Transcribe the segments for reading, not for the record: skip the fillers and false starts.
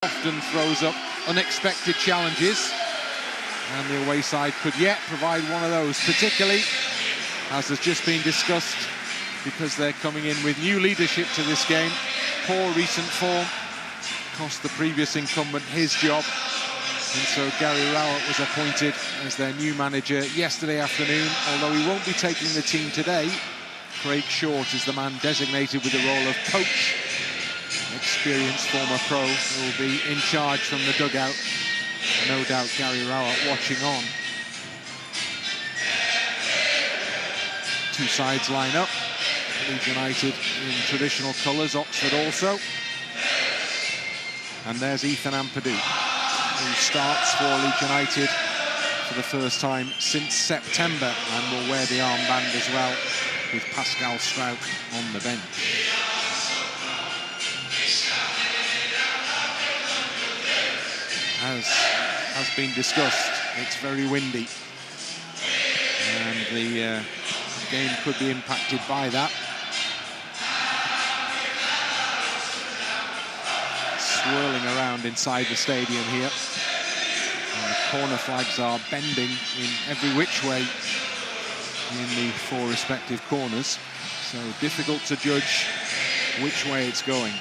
Often throws up unexpected challenges, and the away side could yet provide one of those, particularly as has just been discussed, because they're coming in with new leadership to this game. Poor recent form cost the previous incumbent his job, and so Gary Rowett was appointed as their new manager yesterday afternoon. Although he won't be taking the team today, Craig Short is the man designated with the role of coach. Experienced former pro who will be in charge from the dugout. No doubt Gary Rowett watching on. Two sides line up. Leeds United in traditional colours, Oxford also. And there's Ethan Ampadu, who starts for Leeds United for the first time since September and will wear the armband as well, with Pascal Struijk on the bench. As has been discussed, it's very windy, and the game could be impacted by that. Swirling around inside the stadium here, and the corner flags are bending in every which way in the four respective corners, so difficult to judge which way it's going.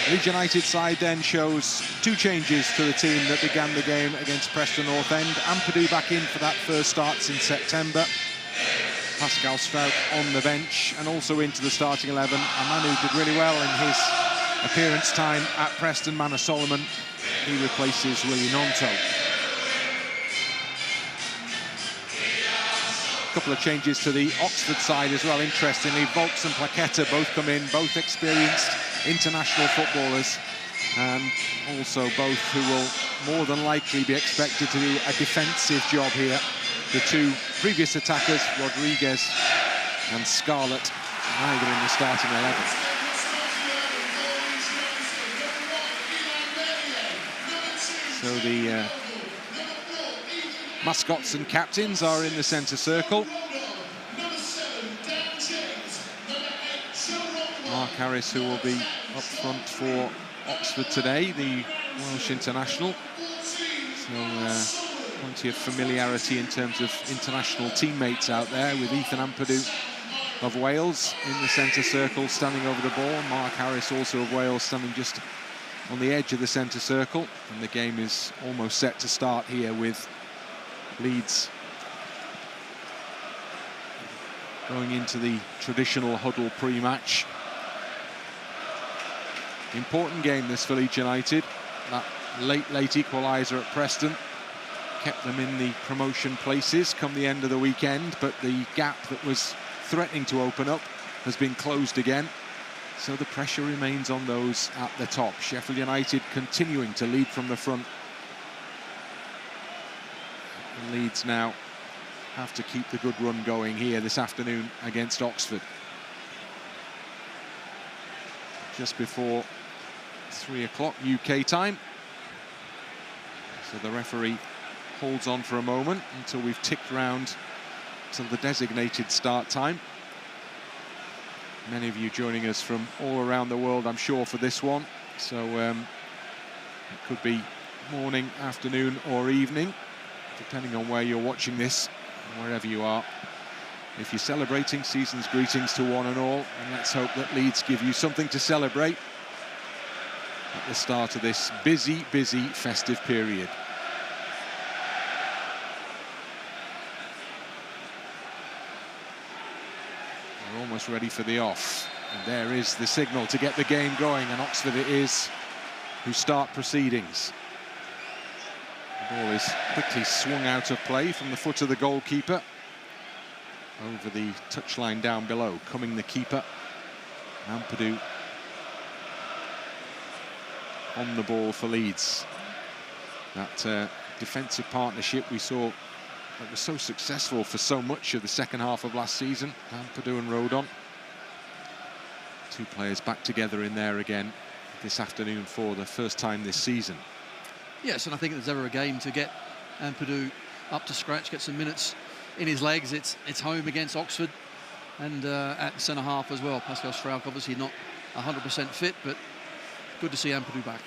Leeds United side then shows two changes to the team that began the game against Preston North End. Ampadu back in for that first start since September. Pascal Struijk on the bench, and also into the starting 11. A man who did really well in his appearance time at Preston, Manor Solomon. He replaces Gnonto. A couple of changes to the Oxford side as well, interestingly. Vaulks and Placheta both come in, both experienced international footballers, and also both who will more than likely be expected to do a defensive job here. The two previous attackers, Rodrigues and Scarlett, neither in the starting 11. So the mascots and captains are in the centre circle. Mark Harris, who will be up front for Oxford today, the Welsh international. So plenty of familiarity in terms of international teammates out there, with Ethan Ampadu of Wales in the centre circle standing over the ball. Mark Harris, also of Wales, standing just on the edge of the centre circle. And the game is almost set to start here, with Leeds going into the traditional huddle pre-match. Important game this for Leeds United. That late equaliser at Preston kept them in the promotion places come the end of the weekend, but the gap that was threatening to open up has been closed again. So the pressure remains on those at the top. Sheffield United continuing to lead from the front. And Leeds now have to keep the good run going here this afternoon against Oxford. Just before 3 o'clock UK time. So the referee holds on for a moment until we've ticked round till the designated start time. Many of you joining us from all around the world, I'm sure, for this one. So it could be morning, afternoon or evening, depending on where you're watching this, wherever you are. If you're celebrating, season's greetings to one and all, and let's hope that Leeds give you something to celebrate at the start of this busy festive period. We're almost ready for the off, and there is the signal to get the game going, and Oxford it is who start proceedings. The ball is quickly swung out of play from the foot of the goalkeeper over the touchline down below. Cumming the keeper. Ampadu on the ball for Leeds. That defensive partnership we saw that was so successful for so much of the second half of last season. Ampadu and Rodon. Two players back together in there again this afternoon for the first time this season. Yes, and I think if there's ever a game to get Ampadu up to scratch, get some minutes in his legs, it's home against Oxford. and at centre-half as well. Pascal Struijk obviously not 100% fit, but good to see Ampadu back.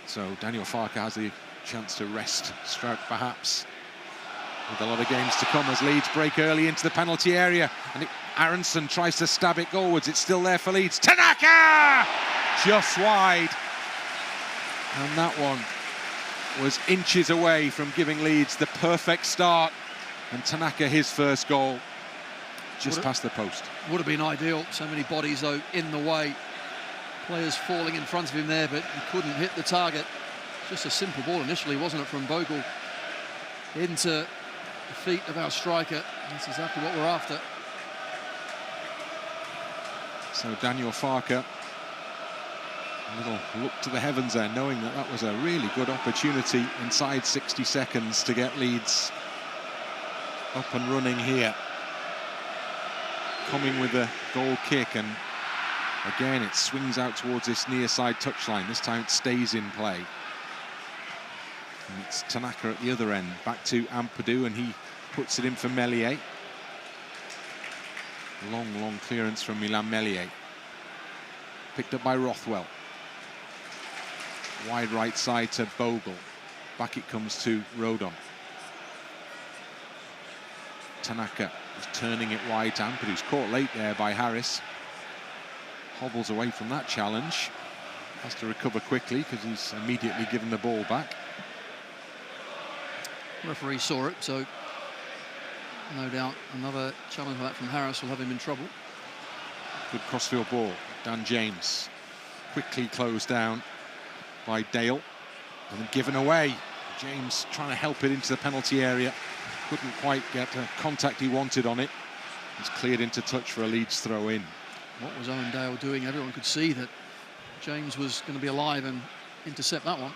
So Daniel Farke has the chance to rest Struijk perhaps, with a lot of games to come as Leeds break early into the penalty area. And Aaronson tries to stab it goalwards. It's still there for Leeds. Tanaka! Just wide. And that one was inches away from giving Leeds the perfect start. And Tanaka, his first goal, just past the post. Would have been ideal. So many bodies, though, in the way. Players falling in front of him there, but he couldn't hit the target. Just a simple ball initially, wasn't it, from Bogle into the feet of our striker. That's exactly what we're after. So Daniel Farke, a little look to the heavens there, knowing that that was a really good opportunity inside 60 seconds to get Leeds up and running here. Coming with a goal kick, and again it swings out towards this near side touchline. This time it stays in play. And it's Tanaka at the other end, back to Ampadu, and he puts it in for Meslier. Long clearance from Milan Meslier. Picked up by Rothwell. Wide right side to Bogle. Back it comes to Rodon. Tanaka is turning it wide to Ampadu, who's caught late there by Harris. Hobbles away from that challenge. Has to recover quickly because he's immediately given the ball back. Referee saw it, so no doubt another challenge like that from Harris will have him in trouble. Good crossfield ball. Dan James quickly closed down by Dale and then given away. James trying to help it into the penalty area. Couldn't quite get the contact he wanted on it. It's cleared into touch for a Leeds throw in. What was Owen Dale doing? Everyone could see that James was going to be alive and intercept that one.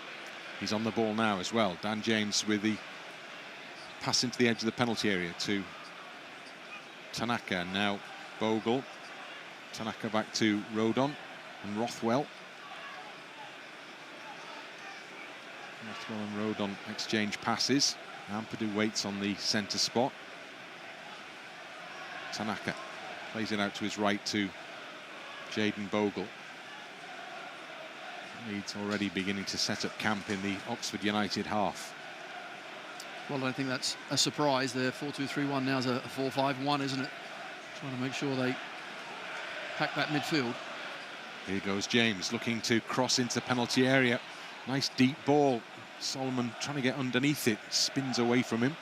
He's on the ball now as well. Dan James with the pass into the edge of the penalty area to Tanaka. Now Bogle. Tanaka back to Rodon and Rothwell. Rothwell and Rodon exchange passes. Ampadu waits on the centre spot. Tanaka plays it out to his right to Jayden Bogle. Leeds already beginning to set up camp in the Oxford United half. Well, I don't think that's a surprise. Their 4-2-3-1 now is a 4-5-1, isn't it? Trying to make sure they pack that midfield. Here goes James, looking to cross into the penalty area. Nice deep ball. Solomon trying to get underneath it. Spins away from him.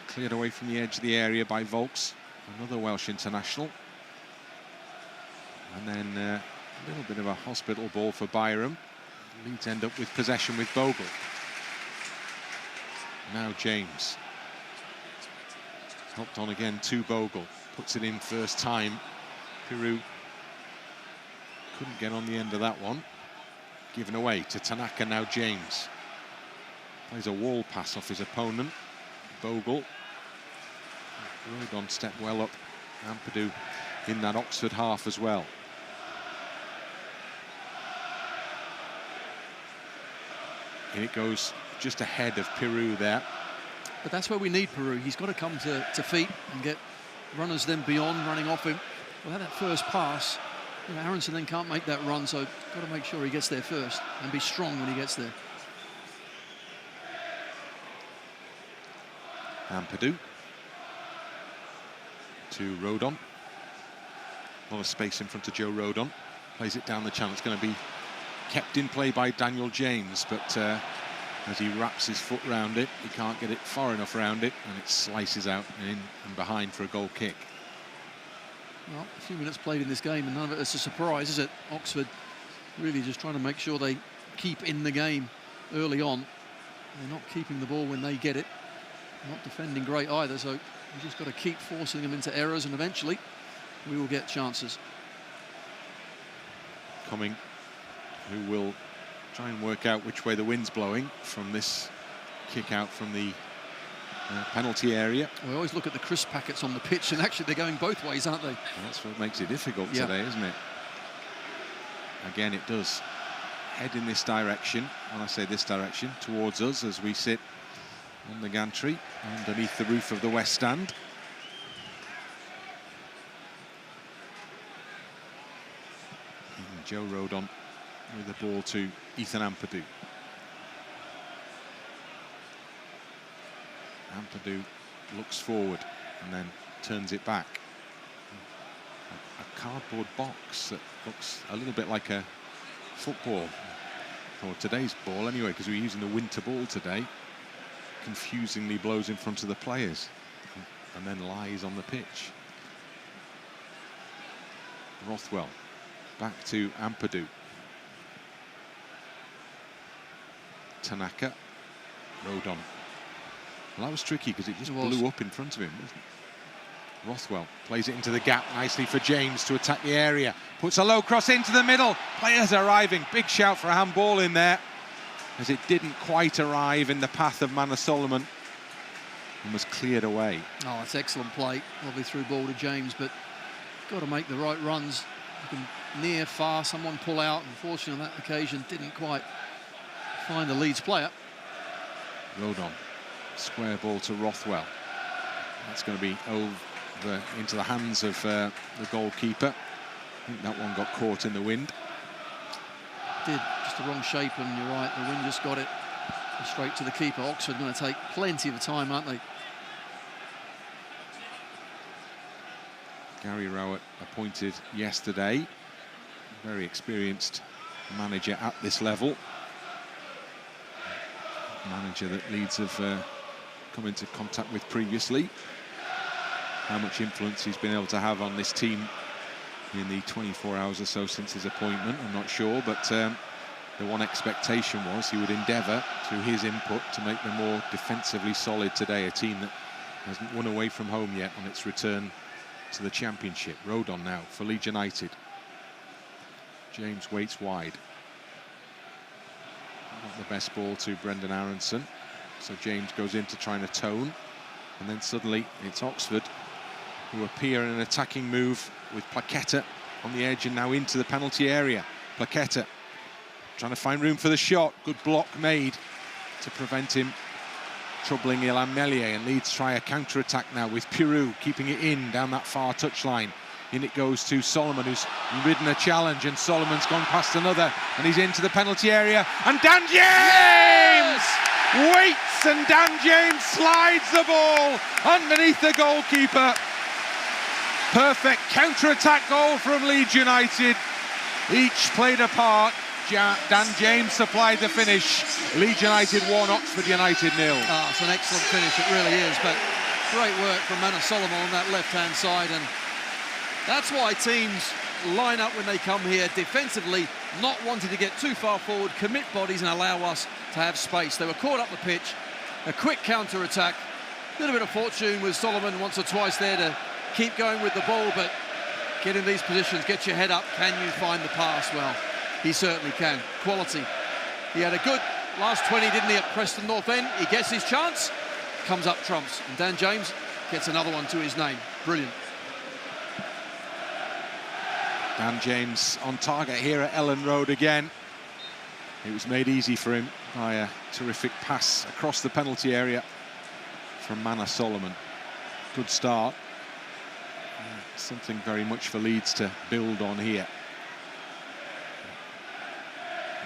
Cleared away from the edge of the area by Vaulks, another Welsh international. And then a little bit of a hospital ball for Byram. Leeds end up with possession with Bogle. Now James. Helped on again to Bogle. Puts it in first time. Piroe couldn't get on the end of that one. Given away to Tanaka, now James. Plays a wall pass off his opponent. Bogle. Rodon stepped well up. Ampadu in that Oxford half as well. And it goes just ahead of Piroe there. But that's where we need Piroe. He's got to come to feet and get runners then beyond, running off him. Without that first pass, you know, Aaronson then can't make that run, so got to make sure he gets there first and be strong when he gets there. Ampadu to Rodon. A lot of space in front of Joe Rodon. Plays it down the channel. It's going to be kept in play by Daniel James, but as he wraps his foot round it, he can't get it far enough around it, and it slices out and in and behind for a goal kick. Well, a few minutes played in this game, and none of it is a surprise, is it? Oxford really just trying to make sure they keep in the game early on. They're not keeping the ball when they get it. Not defending great either, so we've just got to keep forcing them into errors, and eventually we will get chances. Cumming, who will try and work out which way the wind's blowing from this kick out from the penalty area. We always look at the crisp packets on the pitch, and actually they're going both ways, aren't they? Well, that's what makes it difficult today, isn't it? Again, it does head in this direction. When I say this direction, towards us as we sit on the gantry underneath the roof of the West Stand. Joe Rodon with the ball to Ethan Ampadu. Ampadu looks forward and then turns it back. A cardboard box that looks a little bit like a football, or today's ball anyway, because we're using the winter ball today. Confusingly blows in front of the players and then lies on the pitch. Rothwell back to Ampadu. Tanaka, Rodon. Well, that was tricky because it just blew up in front of him, wasn't it? Rothwell plays it into the gap nicely for James to attack the area. Puts a low cross into the middle. Players arriving. Big shout for a handball in there, as it didn't quite arrive in the path of Manor Solomon and was cleared away. Oh, that's excellent play. Lovely through ball to James, but got to make the right runs. You can near, far, someone pull out. Unfortunately, on that occasion, didn't quite find the Leeds player. Rodon, square ball to Rothwell. That's going to be over into the hands of the goalkeeper. I think that one got caught in the wind. Did, just the wrong shape, and you're right, the wind just got it straight to the keeper. Oxford going to take plenty of time, aren't they? Gary Rowett appointed yesterday, very experienced manager at this level. Manager that Leeds have come into contact with previously. How much influence he's been able to have on this team in the 24 hours or so since his appointment, I'm not sure, but the one expectation was he would endeavour, through his input, to make them more defensively solid today, a team that hasn't won away from home yet on its return to the Championship. Rodon now for Leeds United. James waits wide. Not the best ball to Brendan Aaronson, so James goes in to try and atone, and then suddenly it's Oxford who appear in an attacking move with Placheta on the edge and now into the penalty area. Placheta trying to find room for the shot. Good block made to prevent him troubling Elland Meslier, and Leeds try a counter-attack now with Piroe keeping it in down that far touchline. In it goes to Solomon, who's ridden a challenge, and Solomon's gone past another, and he's into the penalty area, and Dan James waits, and Dan James slides the ball underneath the goalkeeper. Perfect counter-attack goal from Leeds United. Each played a part. Dan James supplied the finish. Leeds United 1, Oxford United 0. Oh, it's an excellent finish, it really is, but great work from Manor Solomon on that left-hand side, and that's why teams line up when they come here defensively, not wanting to get too far forward, commit bodies and allow us to have space. They were caught up the pitch, a quick counter-attack, a little bit of fortune with Solomon once or twice there to keep going with the ball, but get in these positions, get your head up, can you find the pass? Well, he certainly can. Quality. He had a good last 20, didn't he, at Preston North End? He gets his chance, comes up trumps, and Dan James gets another one to his name. Brilliant. Dan James on target here at Elland Road again. It was made easy for him by a terrific pass across the penalty area from Manor Solomon. Good start. Something very much for Leeds to build on here.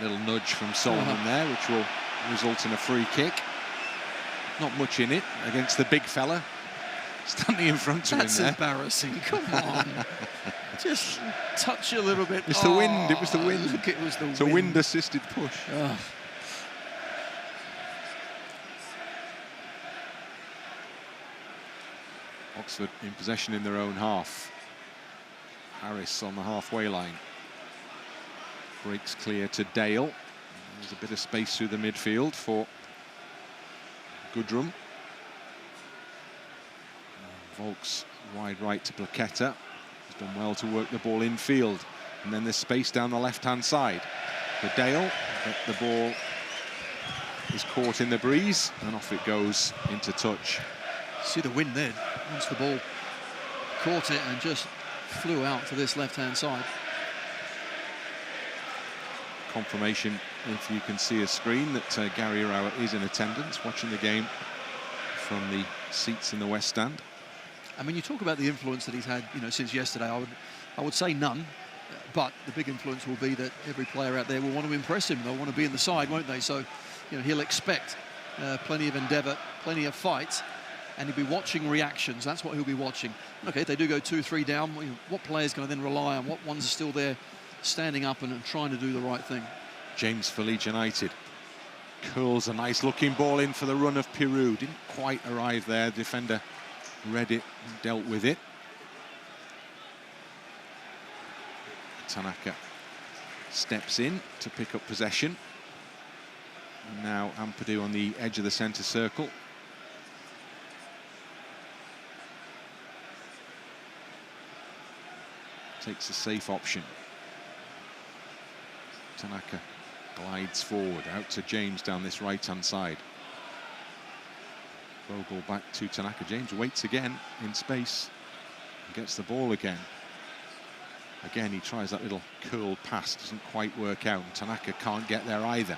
Little nudge from Solomon there, which will result in a free kick. Not much in it against the big fella standing in front of him there. That's embarrassing, come on. Just touch a little bit. It's the wind, it was the wind. Look, it was the wind. It's a wind-assisted push. Oh. Oxford in possession in their own half. Harris on the halfway line. Breaks clear to Dale. There's a bit of space through the midfield for Goodrham. Vaulks wide right to Placheta. He's done well to work the ball infield. And then there's space down the left-hand side for Dale. But the ball is caught in the breeze and off it goes into touch. See the wind there. Once the ball caught it and just flew out to this left-hand side. Confirmation, if you can see a screen, that Gary Rowett is in attendance watching the game from the seats in the West Stand. I mean, you talk about the influence that he's had, you know, since yesterday. I would say none, But the big influence will be that every player out there will want to impress him. They'll want to be in the side, won't they? So, he'll expect plenty of endeavour, plenty of fight, and he'll be watching reactions. That's what he'll be watching. Okay, if they do go 2-3 down, what players can I then rely on? What ones are still there standing up and trying to do the right thing? James for Leeds United curls a nice looking ball in for the run of Piroe. Didn't quite arrive there. Defender read it and dealt with it. Tanaka steps in to pick up possession. And now Ampadu on the edge of the centre circle. Takes a safe option. Tanaka glides forward out to James down this right-hand side. Bogle back to Tanaka. James waits again in space and gets the ball again. Again, he tries that little curled pass, doesn't quite work out, and Tanaka can't get there either.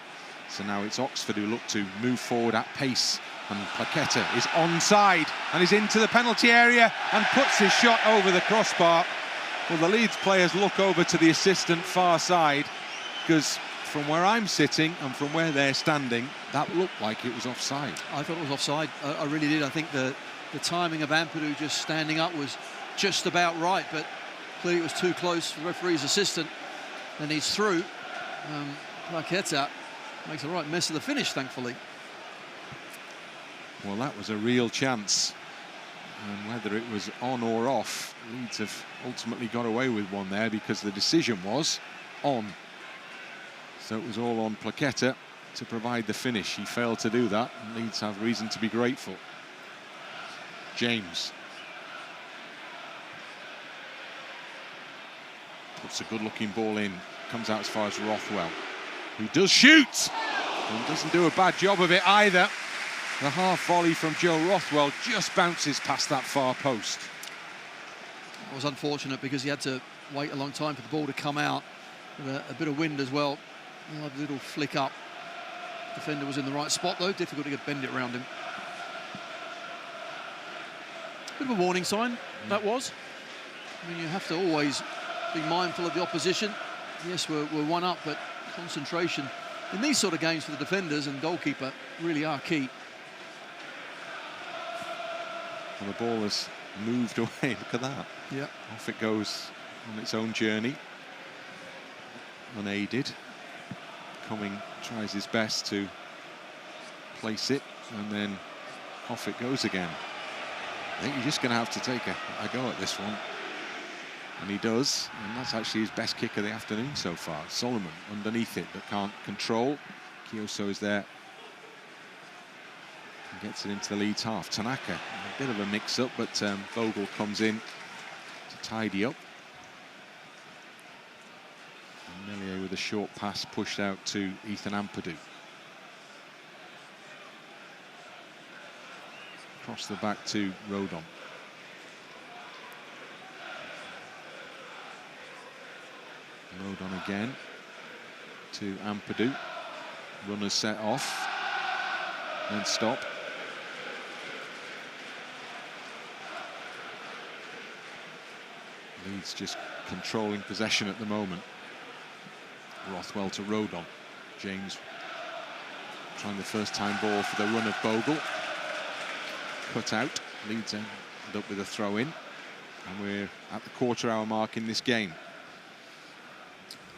So now it's Oxford who look to move forward at pace, and Placheta is onside and is into the penalty area and puts his shot over the crossbar. Well, the Leeds players look over to the assistant far side, because from where I'm sitting and from where they're standing, that looked like it was offside. I thought it was offside. I really did. I think the timing of Ampadu just standing up was just about right, but clearly it was too close for the referee's assistant, and he's through. Placheta makes a right mess of the finish, thankfully. Well, that was a real chance, and whether it was on or off, Leeds have ultimately got away with one there because the decision was on. So it was all on Placheta to provide the finish. He failed to do that, and Leeds have reason to be grateful. James puts a good-looking ball in, comes out as far as Rothwell, who does shoot, and doesn't do a bad job of it either. The half volley from Joe Rothwell just bounces past that far post. It was unfortunate because he had to wait a long time for the ball to come out, with a bit of wind as well. A little flick up. Defender was in the right spot though, difficult to bend it around him. Bit of a warning sign, that was. I mean, you have to always be mindful of the opposition. Yes, we're one up, but concentration in these sort of games for the defenders and goalkeeper really are key. And the ball has moved away, look at that. Yeah. Off it goes on its own journey, unaided. Cumming tries his best to place it, and then off it goes again. I think you're just going to have to take a go at this one. And he does, and that's actually his best kick of the afternoon so far. Solomon underneath it, but can't control. Kioso is there. And gets it into the Leeds half. Tanaka, a bit of a mix-up, but Bogle comes in to tidy up. And Meslier with a short pass pushed out to Ethan Ampadu. Across the back to Rodon. Rodon again to Ampadu. Runners set off and stop. Leeds just controlling possession at the moment. Rothwell to Rodon. James trying the first time ball for the run of Bogle. Cut out. Leeds end up with a throw in. And we're at the quarter-hour mark in this game.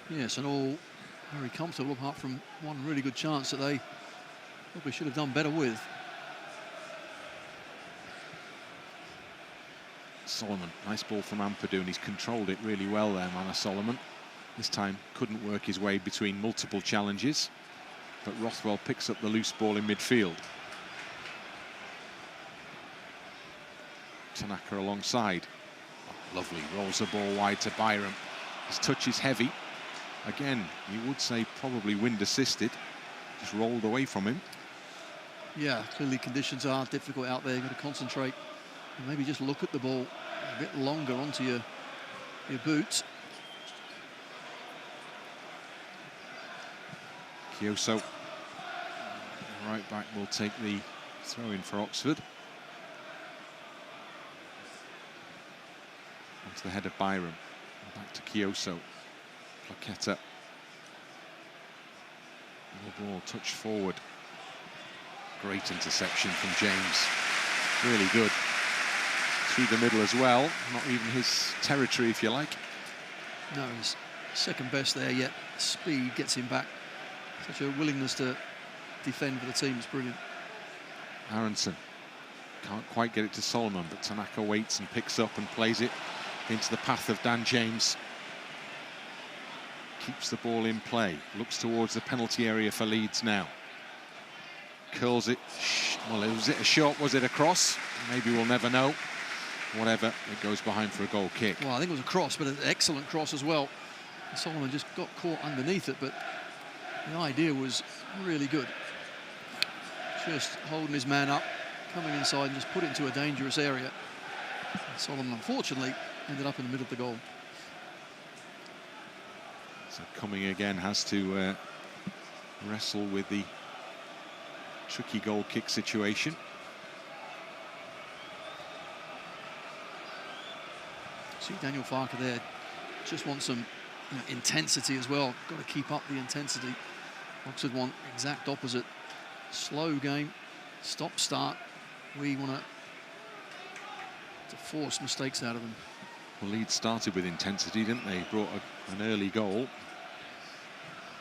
Yes, and all very comfortable, apart from one really good chance that they probably should have done better with. Solomon, nice ball from Ampadu, and he's controlled it really well there, Mana Solomon. This time couldn't work his way between multiple challenges, but Rothwell picks up the loose ball in midfield. Tanaka alongside. Oh, lovely, rolls the ball wide to Byram. His touch is heavy. Again, you would say probably wind assisted, just rolled away from him. Yeah, clearly conditions are difficult out there. You've got to concentrate and maybe just look at the ball a bit longer onto your boots. Kioso, right back, will take the throw in for Oxford. Onto the head of Byram. Back to Kioso. Placheta. The ball touched forward. Great interception from James. Really good. Through the middle as well. Not even his territory, if you like. No, he's second best there, yet speed gets him back. Such a willingness to defend for the team is brilliant. Aaronson can't quite get it to Solomon, but Tanaka waits and picks up and plays it into the path of Dan James. Keeps the ball in play. Looks towards the penalty area for Leeds now. Curls it. Well, was it a shot? Was it a cross? Maybe we'll never know. Whatever, it goes behind for a goal kick. Well, I think it was a cross, but an excellent cross as well. Solomon just got caught underneath it, but the idea was really good. Just holding his man up, coming inside and just put it into a dangerous area. And Solomon, unfortunately, ended up in the middle of the goal. So Cumming again has to wrestle with the tricky goal kick situation. See Daniel Farker there, just wants some intensity as well. Got to keep up the intensity. Oxford want exact opposite. Slow game, stop start. We want to force mistakes out of them. Well, Leeds started with intensity, didn't they? Brought an early goal.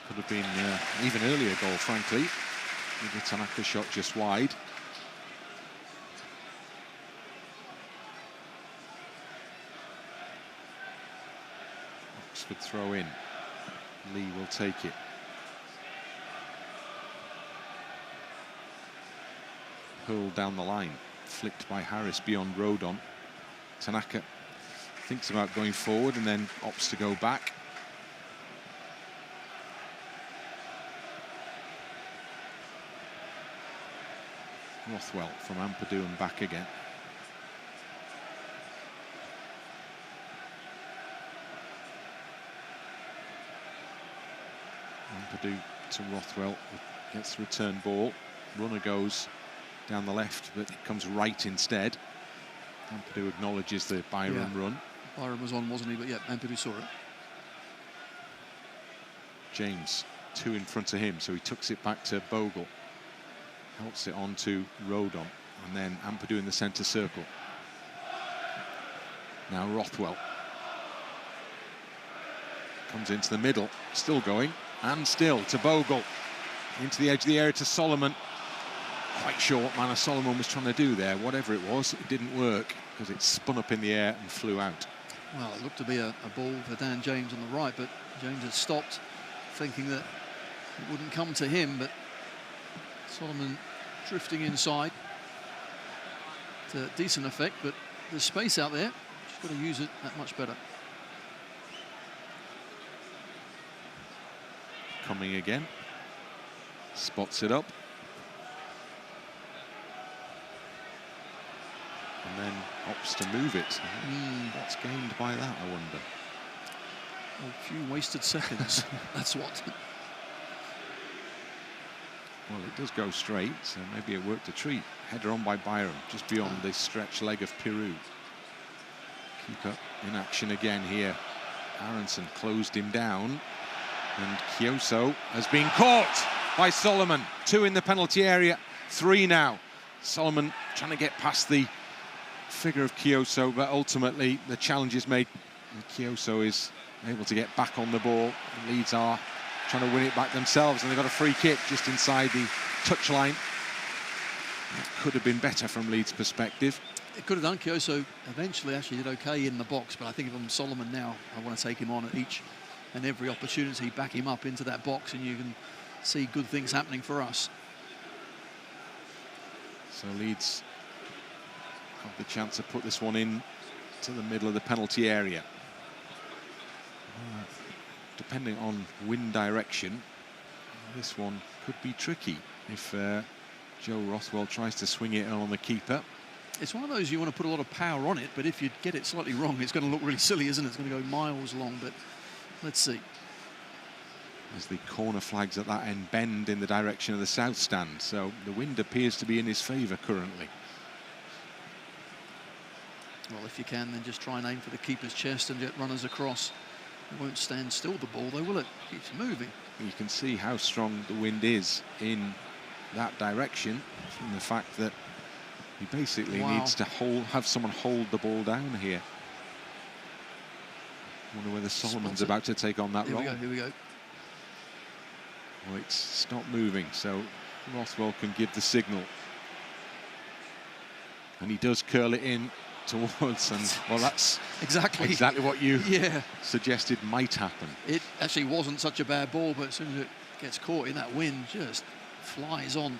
Could have been even earlier goal, frankly. With the Tanaka shot just wide. Oxford throw in. Leigh will take it. Hurled down the line, flicked by Harris beyond Rodon. Tanaka thinks about going forward and then opts to go back. Rothwell from Ampadu and back again. Ampadu to Rothwell, gets the return ball. Runner goes down the left, but it comes right instead. Ampadu acknowledges the Byram run. Byram was on, wasn't he? But yeah, Ampadu saw it. James, two in front of him, so he tucks it back to Bogle. Helps it on to Rodon, and then Ampadu in the centre circle. Now Rothwell. Comes into the middle, still going, and still to Bogle. Into the edge of the area to Solomon. Quite sure what Manor Solomon was trying to do there. Whatever it was, it didn't work because it spun up in the air and flew out. Well, it looked to be a ball for Dan James on the right, but James had stopped, thinking that it wouldn't come to him, but Solomon drifting inside to decent effect, but there's space out there. Just got to use it that much better. Cumming again. Spots it up. And then opts to move it. What's gained by that, I wonder? A few wasted seconds. That's what. Well, it does go straight, so maybe it worked a treat. Header on by Byram, just beyond the stretch leg of Piroe. Keeper in action again here. Aaronson closed him down, and Kioso has been caught by Solomon. 2 in the penalty area, 3 now. Solomon trying to get past the figure of Kioso, but ultimately the challenge is made. And Kioso is able to get back on the ball. Leeds are trying to win it back themselves, and they've got a free kick just inside the touchline. That could have been better from Leeds' perspective. It could have done. Kioso eventually actually did okay in the box, but I think if I'm Solomon now, I want to take him on at each and every opportunity, back him up into that box, and you can see good things happening for us. So Leeds have the chance to put this one in to the middle of the penalty area. Depending on wind direction, this one could be tricky if Joe Rothwell tries to swing it on the keeper. It's one of those you want to put a lot of power on it, but if you get it slightly wrong, it's going to look really silly, isn't it? It's going to go miles long, but let's see. As the corner flags at that end bend in the direction of the south stand, so the wind appears to be in his favour currently. Well, if you can, then just try and aim for the keeper's chest and get runners across. They won't stand still, the ball, though, will it? It keeps moving. You can see how strong the wind is in that direction from the fact that he basically needs to have someone hold the ball down here. Wonder whether Solomon's about to take on that role. Here we go. Well, it's stopped moving, so Rothwell can give the signal. And he does curl it in towards, and well, that's exactly what you suggested might happen. It actually wasn't such a bad ball, but as soon as it gets caught in that wind, just flies on.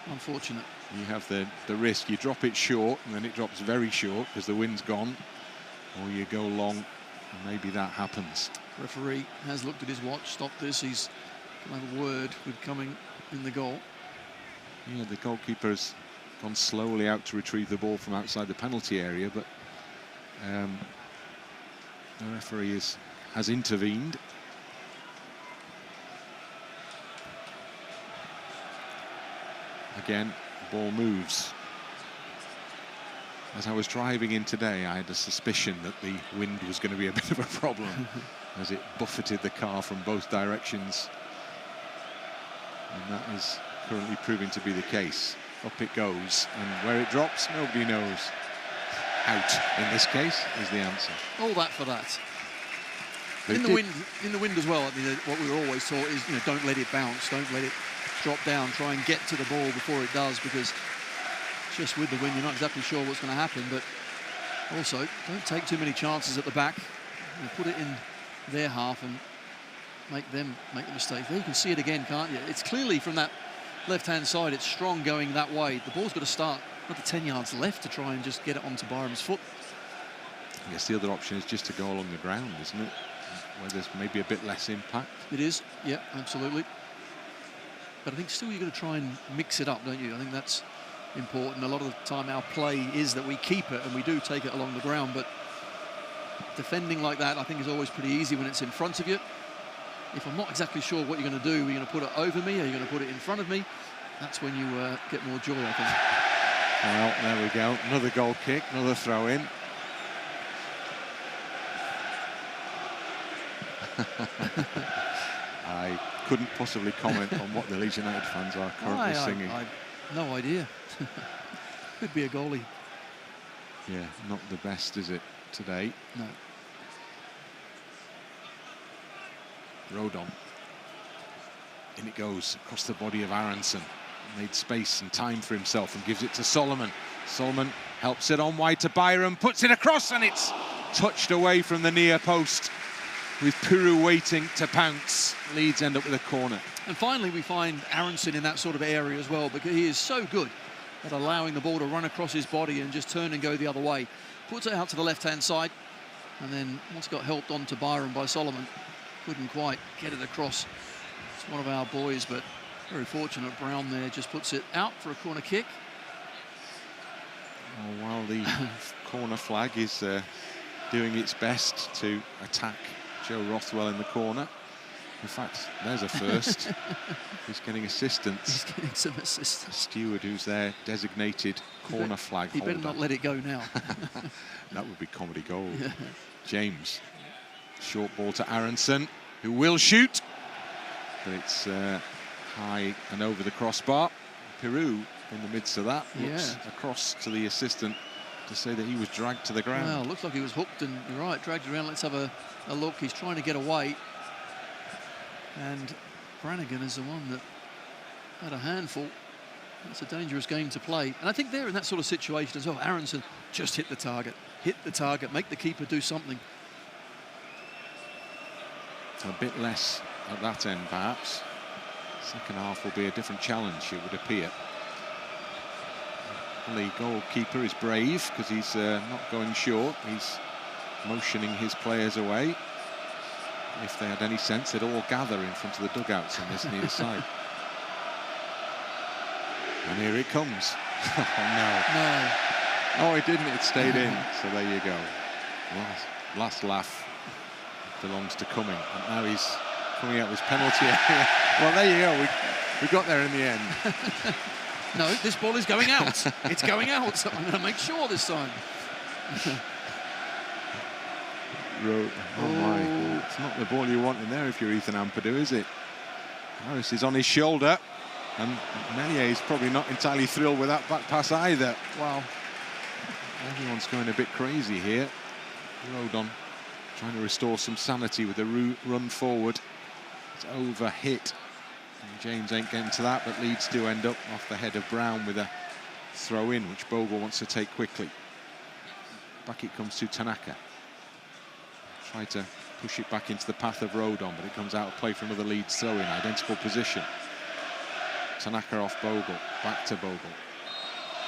Unfortunate. You have the risk, you drop it short, and then it drops very short because the wind's gone, or you go long, and maybe that happens. Referee has looked at his watch, stopped this. He's going to have a word with Cumming in the goal. Yeah, the goalkeeper's gone slowly out to retrieve the ball from outside the penalty area, but the referee has intervened. Again, the ball moves. As I was driving in today, I had a suspicion that the wind was going to be a bit of a problem as it buffeted the car from both directions. And that is currently proving to be the case. Up it goes, and where it drops, nobody knows. Out, in this case, is the answer. All that for that. In the wind as well. I mean, what we were always taught is, don't let it bounce, don't let it drop down. Try and get to the ball before it does, because just with the wind, you're not exactly sure what's going to happen. But also, don't take too many chances at the back. Put it in their half and make them make the mistake. There you can see it again, can't you? It's clearly from that left-hand side, it's strong going that way. The ball's got to start another 10 yards left to try and just get it onto Byram's foot. I guess the other option is just to go along the ground, isn't it? Where there's maybe a bit less impact. It is, yeah, absolutely. But I think still you've got to try and mix it up, don't you? I think that's important. A lot of the time our play is that we keep it and we do take it along the ground, but defending like that I think is always pretty easy when it's in front of you. If I'm not exactly sure what you're going to do, are you going to put it over me? Are you going to put it in front of me? That's when you get more joy, I think. Well, there we go. Another goal kick, another throw in. I couldn't possibly comment on what the Leeds United fans are currently singing. I no idea. Could be a goalie. Yeah, not the best, is it, today? No. Rodon. In it goes across the body of Aaronson. Made space and time for himself and gives it to Solomon. Solomon helps it on wide to Byram, puts it across, and it's touched away from the near post with Piroe waiting to pounce. Leeds end up with a corner. And finally we find Aaronson in that sort of area as well, because he is so good at allowing the ball to run across his body and just turn and go the other way. Puts it out to the left-hand side, and then once got helped on to Byram by Solomon, couldn't quite get it across. It's one of our boys, but very fortunate. Brown there just puts it out for a corner kick. Oh, while the corner flag is doing its best to attack Joe Rothwell in the corner. In fact, there's a first. He's getting assistance. He's getting some assistance. Steward, who's their designated corner flag holder. He better not let it go now. That would be comedy gold. Yeah. James. Short ball to Aaronson, who will shoot. But it's high and over the crossbar. Piroe, in the midst of that, looks across to the assistant to say that he was dragged to the ground. Well, looks like he was hooked, and you're right, dragged around. Let's have a look. He's trying to get away. And Brannagan is the one that had a handful. That's a dangerous game to play. And I think they're in that sort of situation as well. Aaronson just hit the target, make the keeper do something. A bit less at that end, perhaps. Second half will be a different challenge, it would appear. The goalkeeper is brave because he's not going short. He's motioning his players away. If they had any sense, they'd all gather in front of the dugouts on this near side. And here it comes. Oh, no. Oh, it didn't. It stayed in. So there you go. Last laugh belongs to Cumming. And now he's coming out with his penalty area. Well, there you go. We got there in the end. No, this ball is going out. It's going out. I'm going to make sure this time. Oh my, it's not the ball you want in there if you're Ethan Ampadu, is it? Harris is on his shoulder, and Meslier is probably not entirely thrilled with that back pass either. Wow. Everyone's going a bit crazy here. Rodon trying to restore some sanity with a run forward. It's over hit. And James ain't getting to that, but Leeds do end up off the head of Brown with a throw in, which Bogle wants to take quickly. Back it comes to Tanaka. Try to push it back into the path of Rodon, but it comes out of play for another Leeds throw in. Identical position. Tanaka off Bogle. Back to Bogle.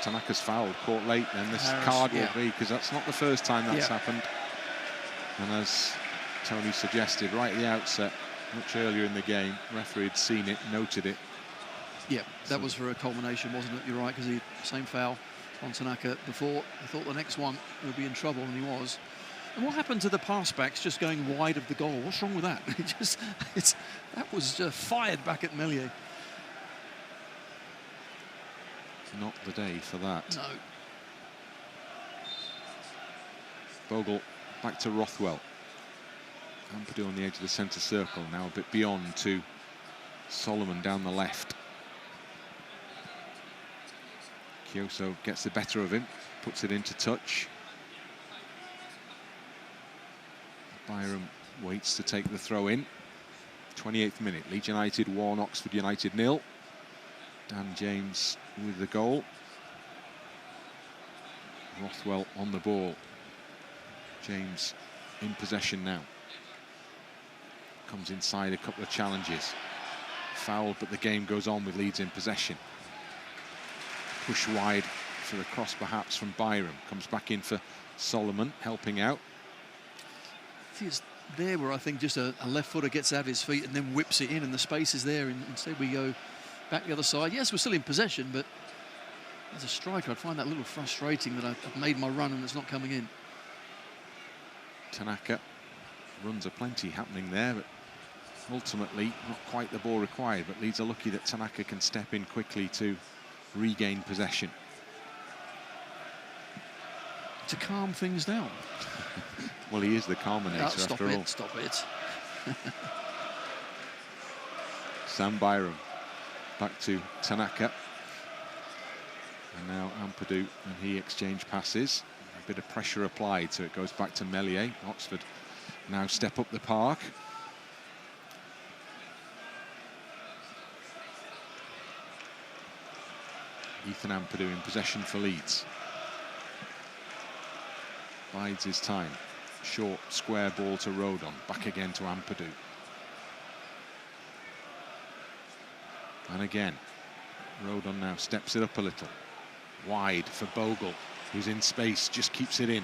Tanaka's fouled, caught late, then this Harris, card will be, because that's not the first time that's happened. And as Tony suggested right at the outset, much earlier in the game, referee had seen it, noted it. Yeah, that was for a culmination, wasn't it? You're right, because the same foul on Tanaka before. I thought the next one would be in trouble, and he was. And what happened to the pass backs just going wide of the goal? What's wrong with that? That was fired back at Meslier. Not the day for that. No. Bogle back to Rothwell. Ampadu on the edge of the centre circle, now a bit beyond to Solomon down the left. Kioso gets the better of him, puts it into touch. Byram waits to take the throw in. 28th minute, Leeds United 1, Oxford United 0. Dan James with the goal. Rothwell on the ball. James in possession now. Comes inside a couple of challenges. Fouled, but the game goes on with Leeds in possession. Push wide for a cross perhaps from Byram. Comes back in for Solomon, helping out. It's there where I think just a left footer gets out of his feet and then whips it in, and the space is there, and instead we go back the other side. Yes, we're still in possession, but as a striker, I'd find that a little frustrating that I've made my run and it's not coming in. Tanaka, runs are plenty happening there, but ultimately not quite the ball required. But Leeds are lucky that Tanaka can step in quickly to regain possession. To calm things down. Well, he is the calminator after all. Stop it. Sam Byram back to Tanaka. And now Ampadu and he exchange passes. A bit of pressure applied, so it goes back to Meslier. Oxford now step up the park. Ethan Ampadu in possession for Leeds. Bides his time. Short, square ball to Rodon. Back again to Ampadu. And again, Rodon now steps it up a little. Wide for Bogle, who's in space, just keeps it in.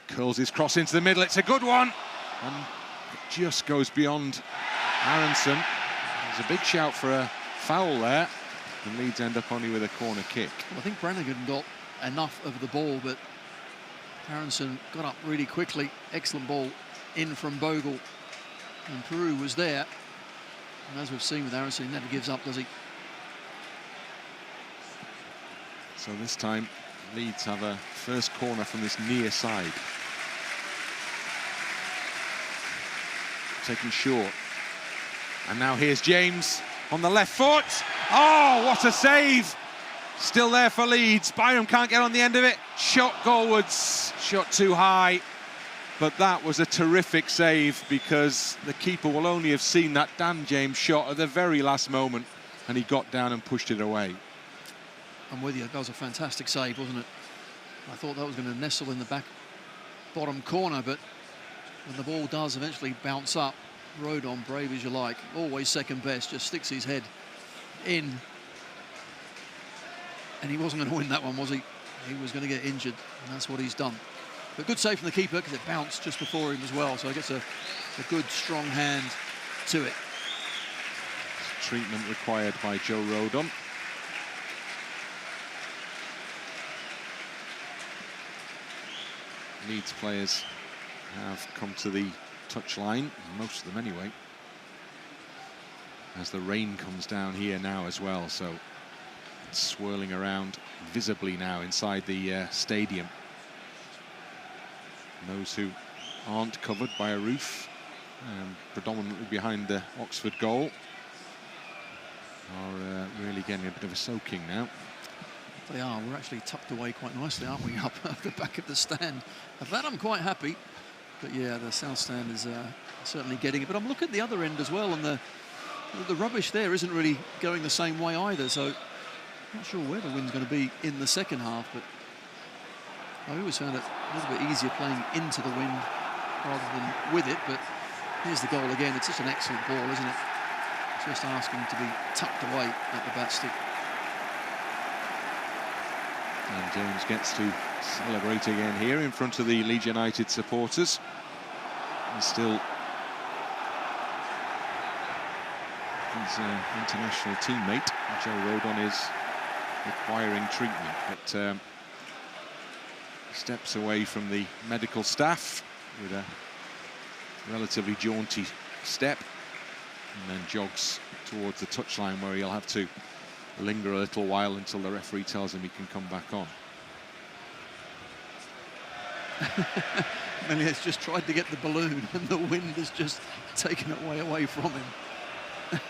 Curls his cross into the middle, it's a good one! And it just goes beyond Aaronson. There's a big shout for a foul there. And Leeds end up only with a corner kick. Well, I think Brannagan got enough of the ball, but Aaronson got up really quickly. Excellent ball in from Bogle. And Piroe was there. And as we've seen with Aaronson, he never gives up, does he? So this time, Leeds have a first corner from this near side. Taken short. And now here's James on the left foot. Oh, what a save! Still there for Leeds. Byram can't get on the end of it. Shot goalwards, shot too high. But that was a terrific save, because the keeper will only have seen that Dan James shot at the very last moment, and he got down and pushed it away. I'm with you. That was a fantastic save, wasn't it? I thought that was going to nestle in the back bottom corner, but when the ball does eventually bounce up, Rodon, brave as you like, always second best, just sticks his head in. And he wasn't going to win that one, was he? He was going to get injured, and that's what he's done. But good save from the keeper, because it bounced just before him as well, so I guess a good, strong hand to it. Treatment required by Joe Rodon. Leeds players have come to the touchline, most of them anyway, as the rain comes down here now as well, so it's swirling around visibly now inside the stadium. And those who aren't covered by a roof, predominantly behind the Oxford goal, are really getting a bit of a soaking now. They are. We're actually tucked away quite nicely, aren't we, up at the back of the stand. Of that, I'm quite happy. But yeah, the south stand is certainly getting it. But I'm looking at the other end as well, and the rubbish there isn't really going the same way either. So I'm not sure where the wind's going to be in the second half. But I always found it a little bit easier playing into the wind rather than with it. But here's the goal again. It's just an excellent ball, isn't it? Just asking to be tucked away at the bat stick. And James gets to celebrate again here in front of the Leeds United supporters. And still his international teammate, Joe Rodon, is requiring treatment. But steps away from the medical staff with a relatively jaunty step, and then jogs towards the touchline, where he'll have to linger a little while until the referee tells him he can come back on. And he has just tried to get the balloon, and the wind has just taken it way away from him.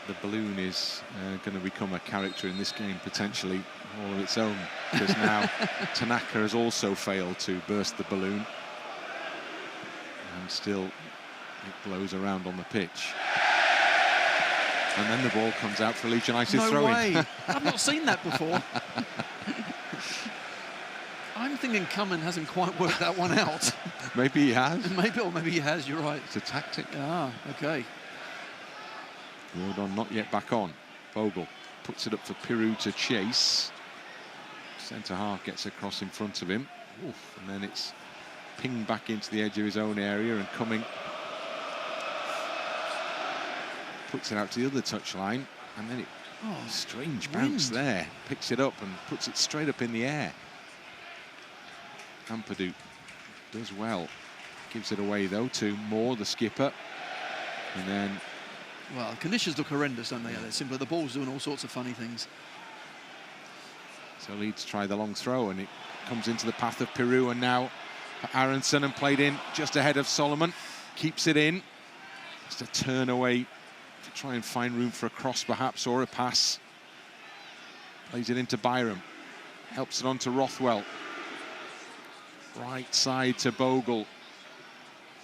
The balloon is going to become a character in this game, potentially all of its own, because now Tanaka has also failed to burst the balloon, and still it blows around on the pitch. And then the ball comes out for Leeds United throw-in. No way! I've not seen that before. I'm thinking Cumming hasn't quite worked that one out. Maybe he has. Maybe he has, you're right. It's a tactic. Ah, okay. Rodon not yet back on. Bogle puts it up for Piroe to chase. Centre half gets across in front of him. Oof, and then it's pinged back into the edge of his own area, and Cumming puts it out to the other touchline, and then strange bounce there. Picks it up and puts it straight up in the air. Ampadu does well. Gives it away though to Moore, the skipper. And then... Well, conditions look horrendous, don't they? They're simply the ball's doing all sorts of funny things. So Leeds try the long throw, and it comes into the path of Piroe, and now Aaronson, and played in just ahead of Solomon. Keeps it in. Just a turn away to try and find room for a cross perhaps, or a pass. Plays it into Byram. Helps it on to Rothwell. Right side to Bogle.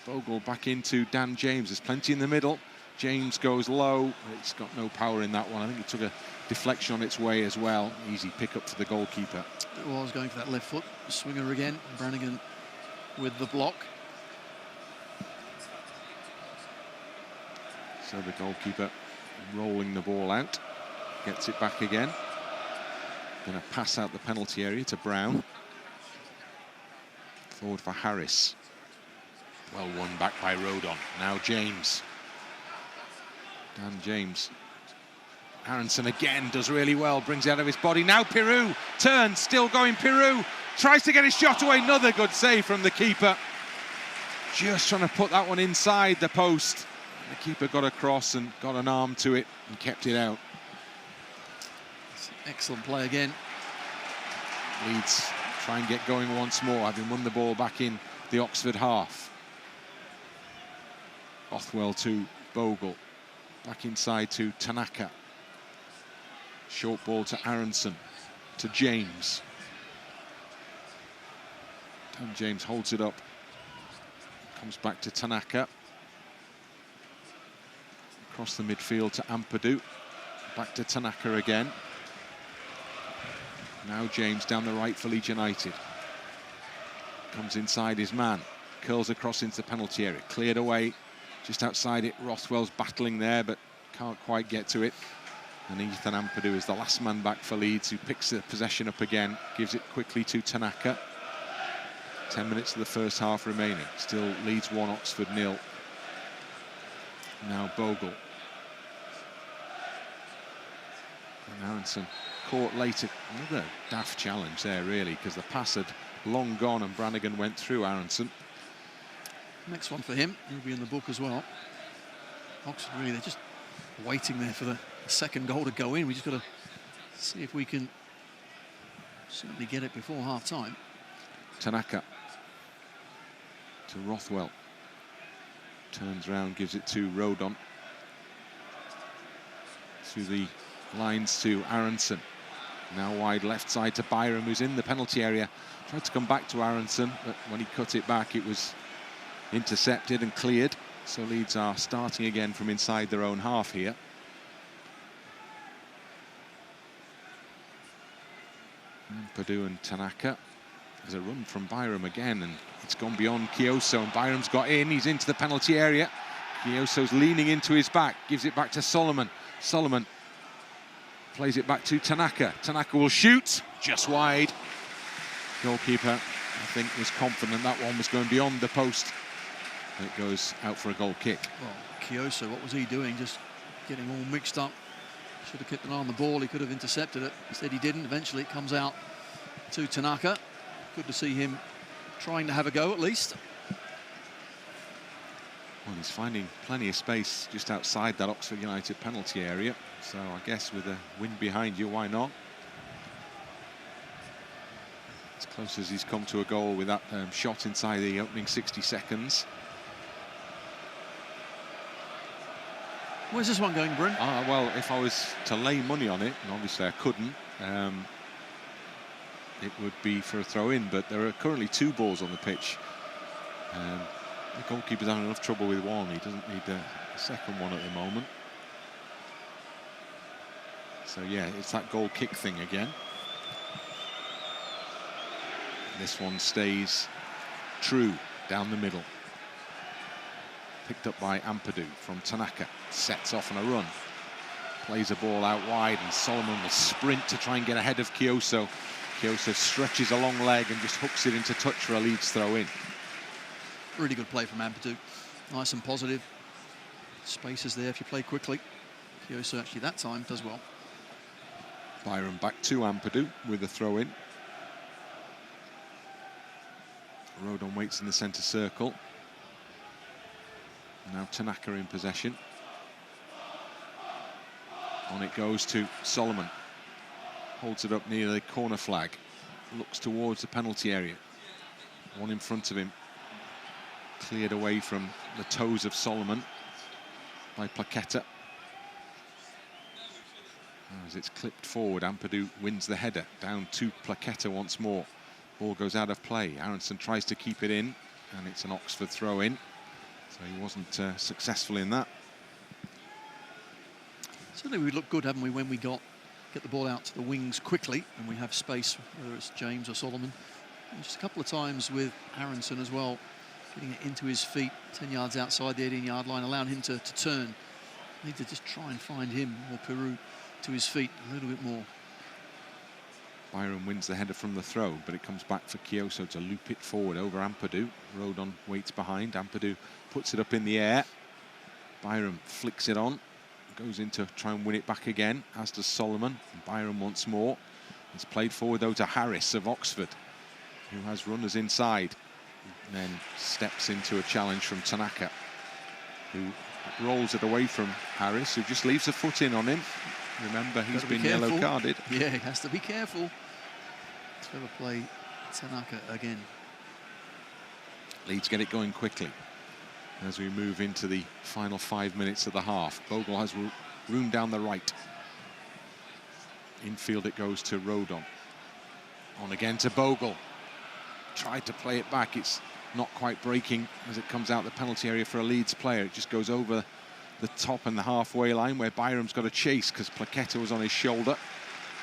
Bogle back into Dan James. There's plenty in the middle. James goes low. It's got no power in that one. I think it took a deflection on its way as well. Easy pick up for the goalkeeper. It was going for that left foot. Swinger again. Brannagan with the block. So the goalkeeper rolling the ball out. Gets it back again. Going to pass out the penalty area to Brown. Forward for Harris. Well won back by Rodon. Now James. Dan James. Aaronson again does really well. Brings it out of his body. Now Piroe turns. Still going Piroe. Tries to get his shot away. Another good save from the keeper. Just trying to put that one inside the post. The keeper got across and got an arm to it and kept it out. Excellent play again. Leeds try and get going once more, having won the ball back in the Oxford half. Rothwell to Bogle. Back inside to Tanaka. Short ball to Aaronson. To James. Dan James holds it up. Comes back to Tanaka. Across the midfield to Ampadu. Back to Tanaka again. Now James down the right for Leeds United. Comes inside his man. Curls across into the penalty area. Cleared away. Just outside it. Rothwell's battling there, but can't quite get to it. And Ethan Ampadu is the last man back for Leeds, who picks the possession up again. Gives it quickly to Tanaka. 10 minutes of the first half remaining. Still Leeds 1, Oxford 0. Now Bogle. And Aaronson caught later. Another daft challenge there, really, because the pass had long gone and Brannagan went through Aaronson. Next one for him. He'll be in the book as well. Oxford, really, they're just waiting there for the second goal to go in. We just got to see if we can certainly get it before half-time. Tanaka to Rothwell. Turns round, gives it to Rodon. Through the lines to Aaronson. Now wide left side to Byram, who's in the penalty area. Tried to come back to Aaronson, but when he cut it back, it was intercepted and cleared. So Leeds are starting again from inside their own half here. Ampadu and Tanaka. There's a run from Byram again, and it's gone beyond Kioso, and Byram's got in. He's into the penalty area. Kioso's leaning into his back, gives it back to Solomon. Solomon plays it back to Tanaka. Tanaka will shoot, just wide. Goalkeeper, I think, was confident that one was going beyond the post. It goes out for a goal kick. Well, Kioso, what was he doing? Just getting all mixed up. Should have kept an eye on the ball. He could have intercepted it. Instead, he didn't. Eventually, it comes out to Tanaka. Good to see him trying to have a go, at least. Well, he's finding plenty of space just outside that Oxford United penalty area. So I guess with a wind behind you, why not? As close as he's come to a goal with that shot inside the opening 60 seconds. Where's this one going, Bryn? Well, if I was to lay money on it, and obviously I couldn't, it would be for a throw-in, but there are currently 2 balls on the pitch. The goalkeeper's having enough trouble with one. He doesn't need a second one at the moment. So yeah, it's that goal kick thing again. This one stays true down the middle. Picked up by Ampadu from Tanaka. Sets off on a run. Plays a ball out wide, and Solomon will sprint to try and get ahead of Kioso. Kioso stretches a long leg and just hooks it into touch for a Leeds throw-in. Really good play from Ampadu. Nice and positive. Space is there if you play quickly. Kioso actually that time does well. Byram back to Ampadu with the throw-in. Rodon waits in the centre circle. Now Tanaka in possession. On it goes to Solomon. Holds it up near the corner flag. Looks towards the penalty area. One in front of him. Cleared away from the toes of Solomon by Placheta. As it's clipped forward, Ampadu wins the header. Down to Placheta once more. Ball goes out of play. Aaronson tries to keep it in, and it's an Oxford throw-in. So he wasn't successful in that. Certainly we look good, haven't we, when we get the ball out to the wings quickly and we have space, whether it's James or Solomon. And just a couple of times with Aaronson as well, getting it into his feet, 10 yards outside the 18-yard line, allowing him to turn. Need to just try and find him, or Piroe, to his feet a little bit more. Byram wins the header from the throw, but it comes back for Kioso to loop it forward over Ampadu. Rodon waits behind. Ampadu puts it up in the air. Byram flicks it on. Goes in to try and win it back again, as does Solomon. And Byram once more. It's played forward, though, to Harris of Oxford, who has runners inside. And then steps into a challenge from Tanaka, who rolls it away from Harris, who just leaves a foot in on him. Remember, he's been yellow carded. Yeah, he has to be careful. Clever play, Tanaka again. Leeds get it going quickly as we move into the final 5 minutes of the half. Bogle has room down the right. Infield it goes to Rodon. On again to Bogle. Tried to play it back. It's not quite breaking as it comes out the penalty area for a Leeds player. It just goes over the top and the halfway line where Byram's got a chase because Placheta was on his shoulder.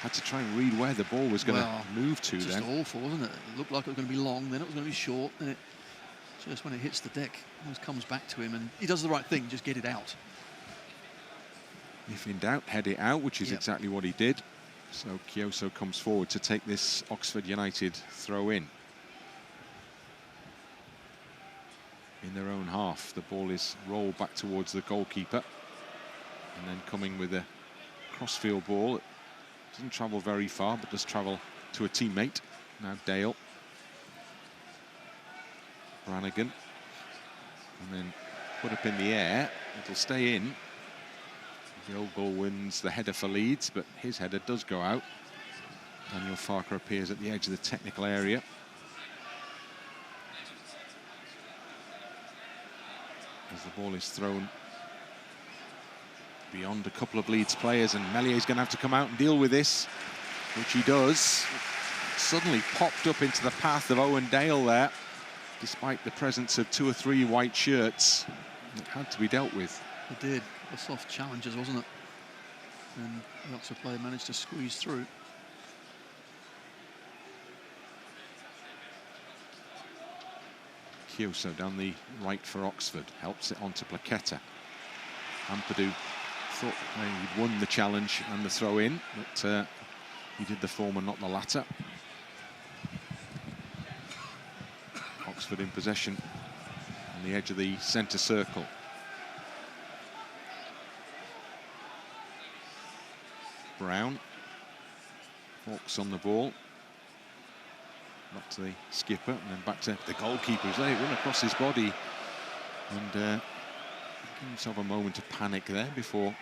Had to try and read where the ball was going to move to then. Just awful, wasn't it? It looked like it was going to be long, then it was going to be short, then it just when it hits the deck, it always comes back to him, and he does the right thing, just get it out. If in doubt, head it out, which is exactly what he did. So Kioso comes forward to take this Oxford United throw in their own half. The ball is rolled back towards the goalkeeper, and then Cumming with a crossfield ball. It doesn't travel very far, but does travel to a teammate. Now Dale. Brannagan. And then put up in the air. It'll stay in. Bogle wins the header for Leeds, but his header does go out. Daniel Farker appears at the edge of the technical area. as the ball is thrown beyond a couple of Leeds players, and Meslier's going to have to come out and deal with this, which he does. Suddenly popped up into the path of Owen Dale there, despite the presence of 2 or 3 white shirts. It had to be dealt with. It did. A soft challenges, wasn't it? And the Oxford player managed to squeeze through. Kioso down the right for Oxford, helps it on to Placheta. Ampadu thought he'd won the challenge and the throw-in, but he did the former, not the latter. Oxford in possession on the edge of the centre circle. Brown. Vaulks on the ball. Back to the skipper, and then back to the goalkeeper, who's let it run across his body. And gave himself a moment of panic there before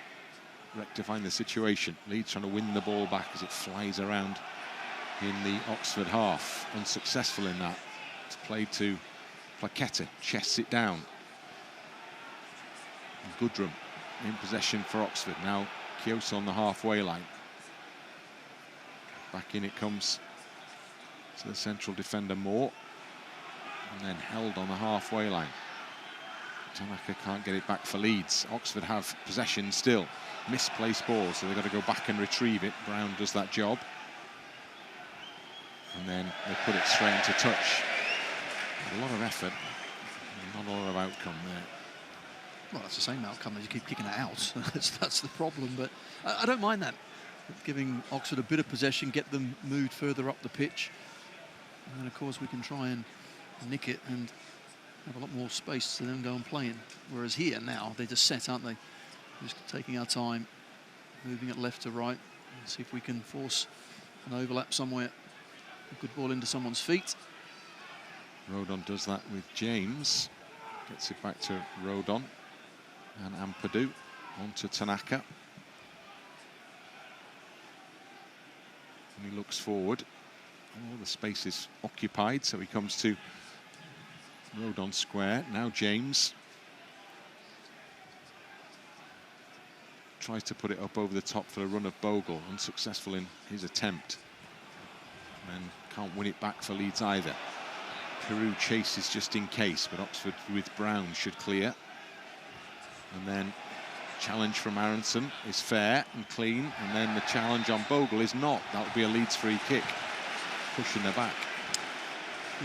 rectifying the situation. Leeds trying to win the ball back as it flies around in the Oxford half. Unsuccessful in that. It's played to Placheta, chests it down. And Goodrham in possession for Oxford. Now Kioso on the halfway line. Back in it comes to the central defender Moore. And then held on the halfway line. Tanaka can't get it back for Leeds. Oxford have possession still. Misplaced ball, so they've got to go back and retrieve it. Brown does that job. And then they put it straight into touch. A lot of effort, not a lot of outcome there. Well, that's the same outcome as you keep kicking it out. That's the problem, but I don't mind that. Giving Oxford a bit of possession, get them moved further up the pitch. And then, of course, we can try and nick it and have a lot more space to then go and play in. Whereas here now, they're just set, aren't they? Just taking our time, moving it left to right, and see if we can force an overlap somewhere. A good ball into someone's feet. Rodon does that with James. Gets it back to Rodon. And Ampadu on to Tanaka. And he looks forward. All the space is occupied, so he comes to Rodon square. Now James tries to put it up over the top for a run of Bogle. Unsuccessful in his attempt. And can't win it back for Leeds either. Piroe chases just in case, but Oxford with Brown should clear. And then challenge from Aaronson is fair and clean, and then the challenge on Bogle is not. That would be a Leeds free kick, pushing the back.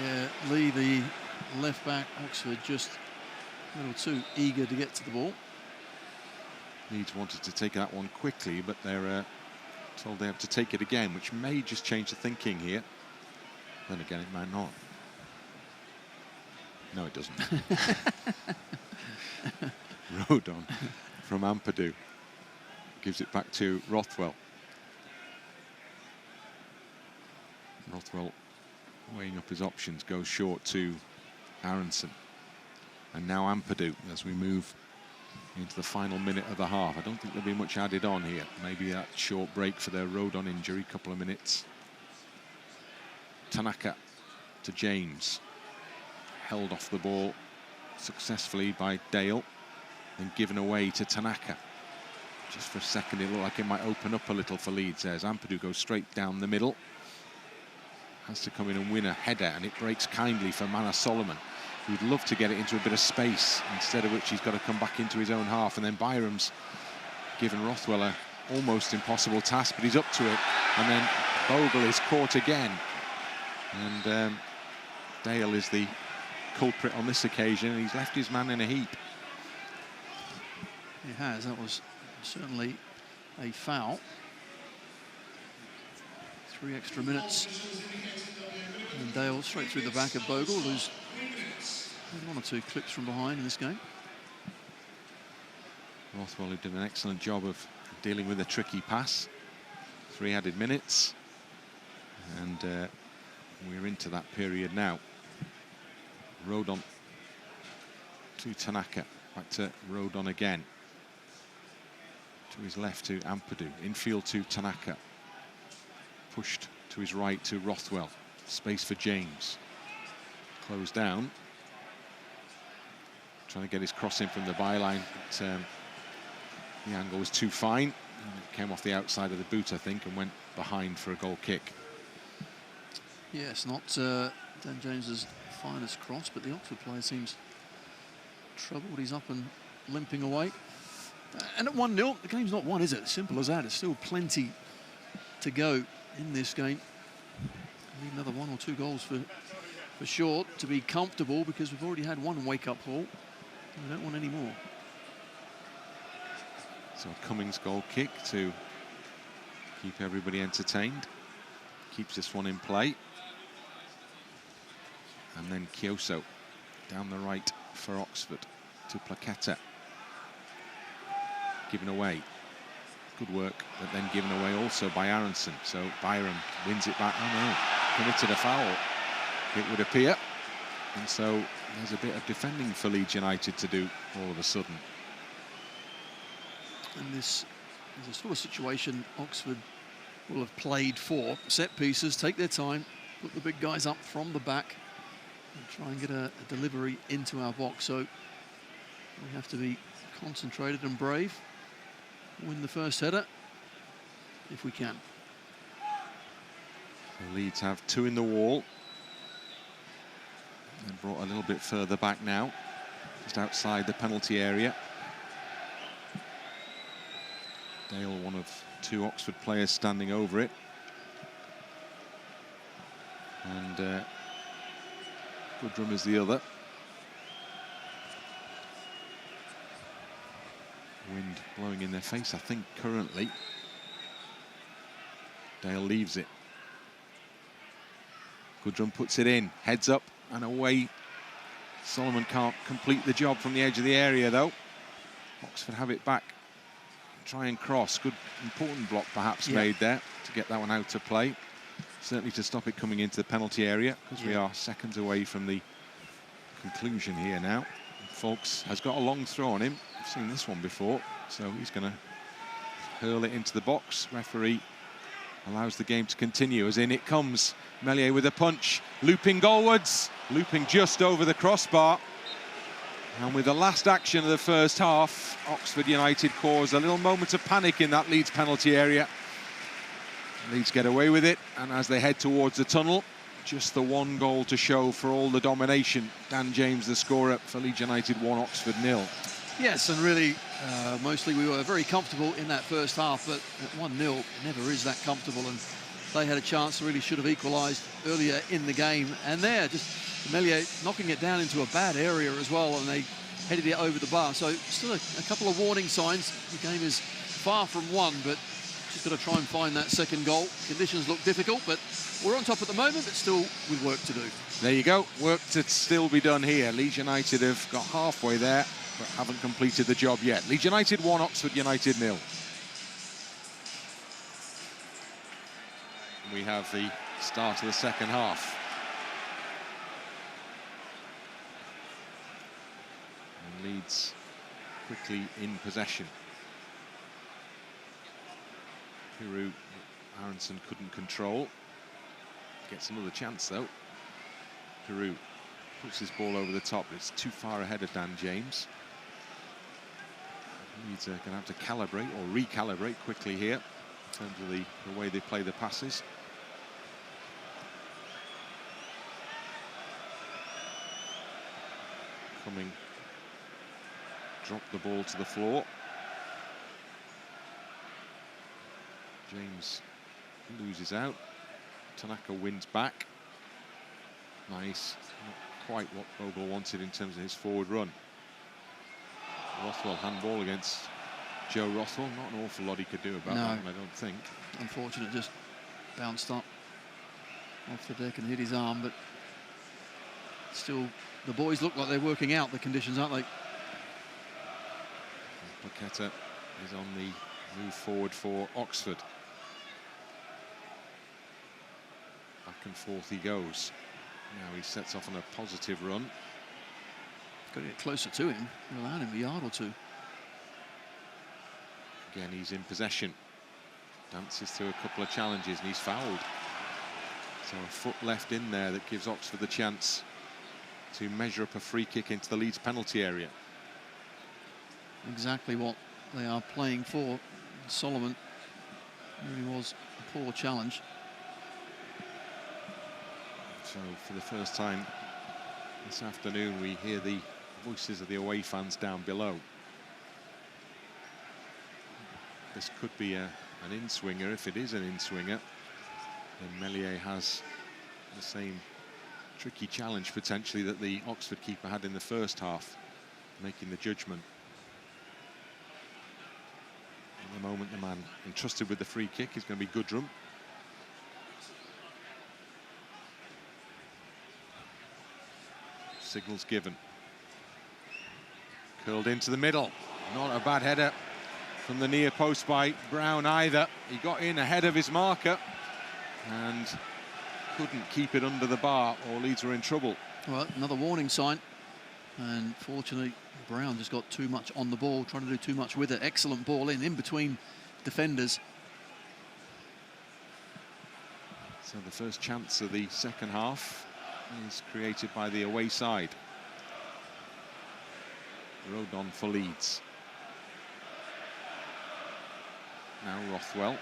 Yeah, Leigh, the left back, Oxford just a little too eager to get to the ball. Leeds wanted to take that one quickly, but they're told they have to take it again, which may just change the thinking here. Then again, it might not. No, it doesn't. Rodon from Ampadu gives it back to Rothwell. Rothwell weighing up his options, goes short to Aaronson. And now Ampadu as we move into the final minute of the half. I don't think there'll be much added on here. Maybe that short break for their Rodon injury, couple of minutes. Tanaka to James. Held off the ball successfully by Dale. Then given away to Tanaka. Just for a second, it looked like it might open up a little for Leeds. As Ampadu goes straight down the middle. Has to come in and win a header, and it breaks kindly for Mana Solomon, who'd love to get it into a bit of space, instead of which he's got to come back into his own half. And then Byram's given Rothwell a almost impossible task, but he's up to it. And then Bogle is caught again. And Dale is the culprit on this occasion, and he's left his man in a heap. He has. That was certainly a foul. 3 extra minutes. And Dale straight through the back of Bogle, who's had 1 or 2 clips from behind in this game. Rothwell did an excellent job of dealing with a tricky pass. 3 added minutes. And we're into that period now. Rodon to Tanaka. Back to Rodon again. To his left to Ampadu. Infield to Tanaka. Pushed to his right to Rothwell. Space for James. Closed down. trying to get his cross in from the byline, but the angle was too fine. It came off the outside of the boot, I think, and went behind for a goal kick. Yes, not Dan James's finest cross, but the Oxford player seems troubled. He's up and limping away. And at 1-0, the game's not won, is it? Simple as that. There's still plenty to go in this game. We need another 1 or 2 goals for sure to be comfortable, because we've already had one wake-up call. We don't want any more. So Cumming's goal kick to keep everybody entertained. Keeps this one in play. And then Kioso down the right for Oxford to Placheta. Given away. Good work, but then given away also by Aaronson. So Byram wins it back. Oh no, committed a foul, it would appear. And so there's a bit of defending for Leeds United to do all of a sudden. And this is a sort of situation Oxford will have played for. Set pieces, take their time, put the big guys up from the back, and try and get a delivery into our box. So we have to be concentrated and brave. Win the first header if we can. So Leeds have 2 in the wall. And brought a little bit further back now, just outside the penalty area. Dale, one of 2 Oxford players standing over it. And Goodrham is the other. Wind blowing in their face, I think, currently. Dale leaves it. Goodrham puts it in, heads up and away. Solomon can't complete the job from the edge of the area, though. Oxford have it back. Try and cross. Good, important block perhaps made there to get that one out to play. Certainly to stop it coming into the penalty area, because we are seconds away from the conclusion here now. Vaulks has got a long throw on him. I've seen this one before, so he's going to hurl it into the box. Referee allows the game to continue, as in it comes. Meslier with a punch, looping goalwards, looping just over the crossbar. And with the last action of the first half, Oxford United cause a little moment of panic in that Leeds penalty area. Leeds get away with it, and as they head towards the tunnel, just the 1 goal to show for all the domination. Dan James, the scorer for Leeds United, 1, Oxford 0. Yes, and really, mostly we were very comfortable in that first half, but at 1-0, never is that comfortable, and they had a chance, really should have equalised earlier in the game. And there, just Meslier knocking it down into a bad area as well, and they headed it over the bar. So still a couple of warning signs. The game is far from won, but just got to try and find that second goal. Conditions look difficult, but we're on top at the moment, but still with work to do. There you go, work to still be done here. Leeds United have got halfway there, but haven't completed the job yet. Leeds United 1, Oxford United 0. We have the start of the second half. And Leeds quickly in possession. Piroe, Aaronson couldn't control. Gets another chance though. Piroe puts his ball over the top. It's too far ahead of Dan James. Leeds are going to have to calibrate or recalibrate quickly here in terms of the way they play the passes. Cumming dropped the ball to the floor. James loses out. Tanaka wins back. Nice. Not quite what Bogle wanted in terms of his forward run. Rothwell handball against Joe Rothwell. Not an awful lot he could do about that one, I don't think. Unfortunate, just bounced up off the deck and hit his arm, but still the boys look like they're working out the conditions, aren't they? Placheta is on the move forward for Oxford. Back and forth he goes. Now he sets off on a positive run. Got to get closer to him. We'll allow him a yard or 2. Again, he's in possession. Dances through a couple of challenges and he's fouled. So a foot left in there that gives Oxford the chance to measure up a free kick into the Leeds penalty area. exactly what they are playing for. Solomon really was a poor challenge. So for the first time this afternoon, we hear the voices of the away fans down below. This could be an in-swinger. If it is an in-swinger, then Meslier has the same tricky challenge potentially that the Oxford keeper had in the first half, making the judgment. At the moment, the man entrusted with the free kick is going to be Goodrham. Signals given. Curled into the middle. Not a bad header from the near post by Brown either. He got in ahead of his marker and couldn't keep it under the bar, or Leeds were in trouble. Well, another warning sign. And fortunately, Brown just got too much on the ball, trying to do too much with it. Excellent ball in between defenders. So the first chance of the second half is created by the away side. Rodon for Leeds. Now Rothwell.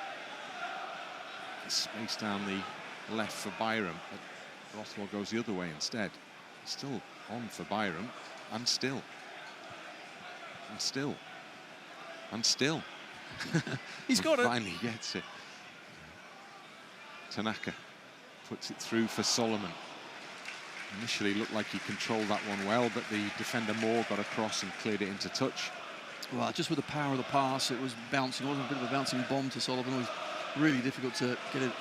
Space down the left for Byram, but Rothwell goes the other way instead. Still on for Byram, and still. And still. And still. He's got it. Finally gets it. Tanaka puts it through for Solomon. Initially looked like he controlled that one well, but the defender Moore got across and cleared it into touch. Well, just with the power of the pass, it was bouncing. It wasn't a bit of a bouncing bomb to Solomon. It was really difficult to get it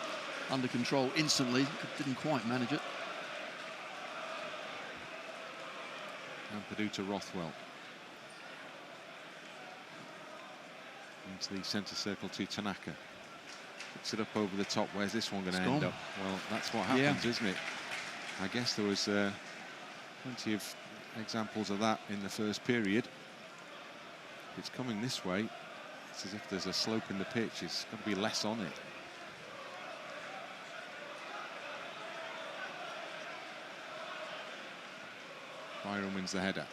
under control instantly. Didn't quite manage it. Ampadu to Rothwell. Into the centre circle to Tanaka. Puts it up over the top. Where's this one going to end up? Well, that's what happens, isn't it? I guess there was plenty of examples of that in the first period. If it's coming this way, it's as if there's a slope in the pitch. It's got to be less on it. Byram wins the header.